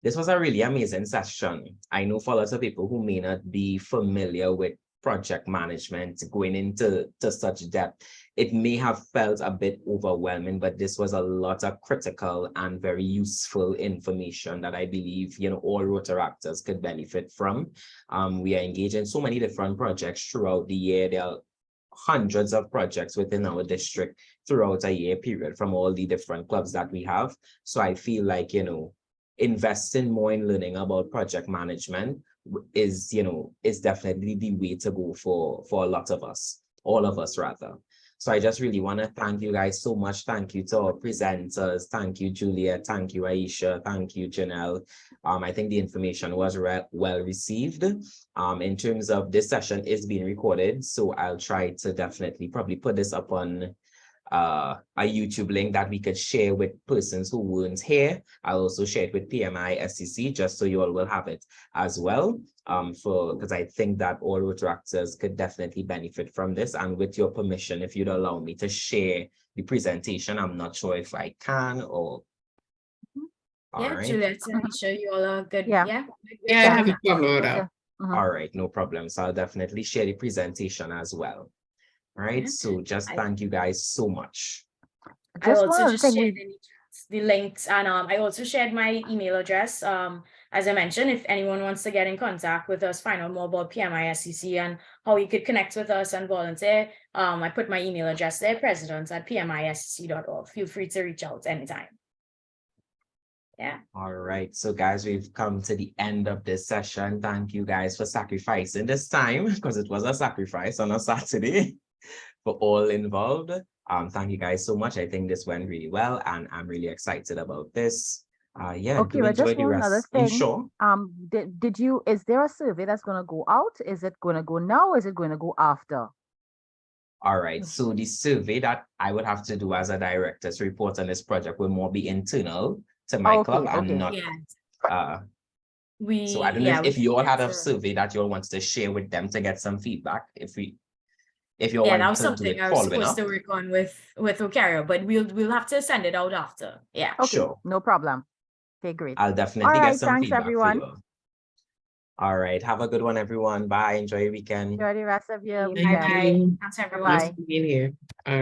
This was a really amazing session. I know for lots of people who may not be familiar with project management, going into such depth, it may have felt a bit overwhelming, but this was a lot of critical and very useful information that I believe, all Rotaractors could benefit from. We are engaged in so many different projects throughout the year. There are hundreds of projects within our district throughout a year period from all the different clubs that we have. So I feel like, investing more in learning about project management is definitely the way to go for a lot of us, all of us rather. So I just really want to thank you guys so much. Thank you to our presenters. Thank you, Julia. Thank you, Aisha. Thank you, Janelle. I think the information was well received. In terms of this session is being recorded, so I'll try to definitely probably put this up on a YouTube link that we could share with persons who weren't here. I'll also share it with PMI SCC just so you all will have it as well. Because I think that all Rotaractors could definitely benefit from this. And with your permission, if you'd allow me to share the presentation, I'm not sure if I can or. All Yeah, right. Juliet, I'm sure you all are good. Yeah. Yeah. Yeah, I have a problem with that. All right, no problem. So I'll definitely share the presentation as well. All right, Yeah. so just thank you guys so much. I Just one also other just thing shared the links, and I also shared my email address. As I mentioned, if anyone wants to get in contact with us, find out more about PMI SCC and how you could connect with us and volunteer. I put my email address there, president@pmiscc.org. Feel free to reach out anytime. Yeah. All right, so guys, we've come to the end of this session. Thank you guys for sacrificing this time because it was a sacrifice on a Saturday for all involved. Thank you guys so much. I think this went really well, and I'm really excited about this. Yeah, Okay, do but enjoy just the one other rest. You thing. sure? Is there a survey that's going to go out? Is it going to go now? Or is it going to go after? All right, so the survey that I would have to do as a director's report on this project will more be internal to my club and not so I don't know if you all had a survey that you all want to share with them to get some feedback. If you all that want was to do something it I was following supposed up. to work on with Ocario, but we'll have to send it out after. Yeah. Okay, Sure. no problem. Okay, great. I'll definitely All get right, some thanks, feedback everyone. for you. All right, have a good one, everyone. Bye. Enjoy your weekend. Enjoy the rest of your Bye. weekend. Thank you. Thanks, Nice everyone. Bye. being here. All right.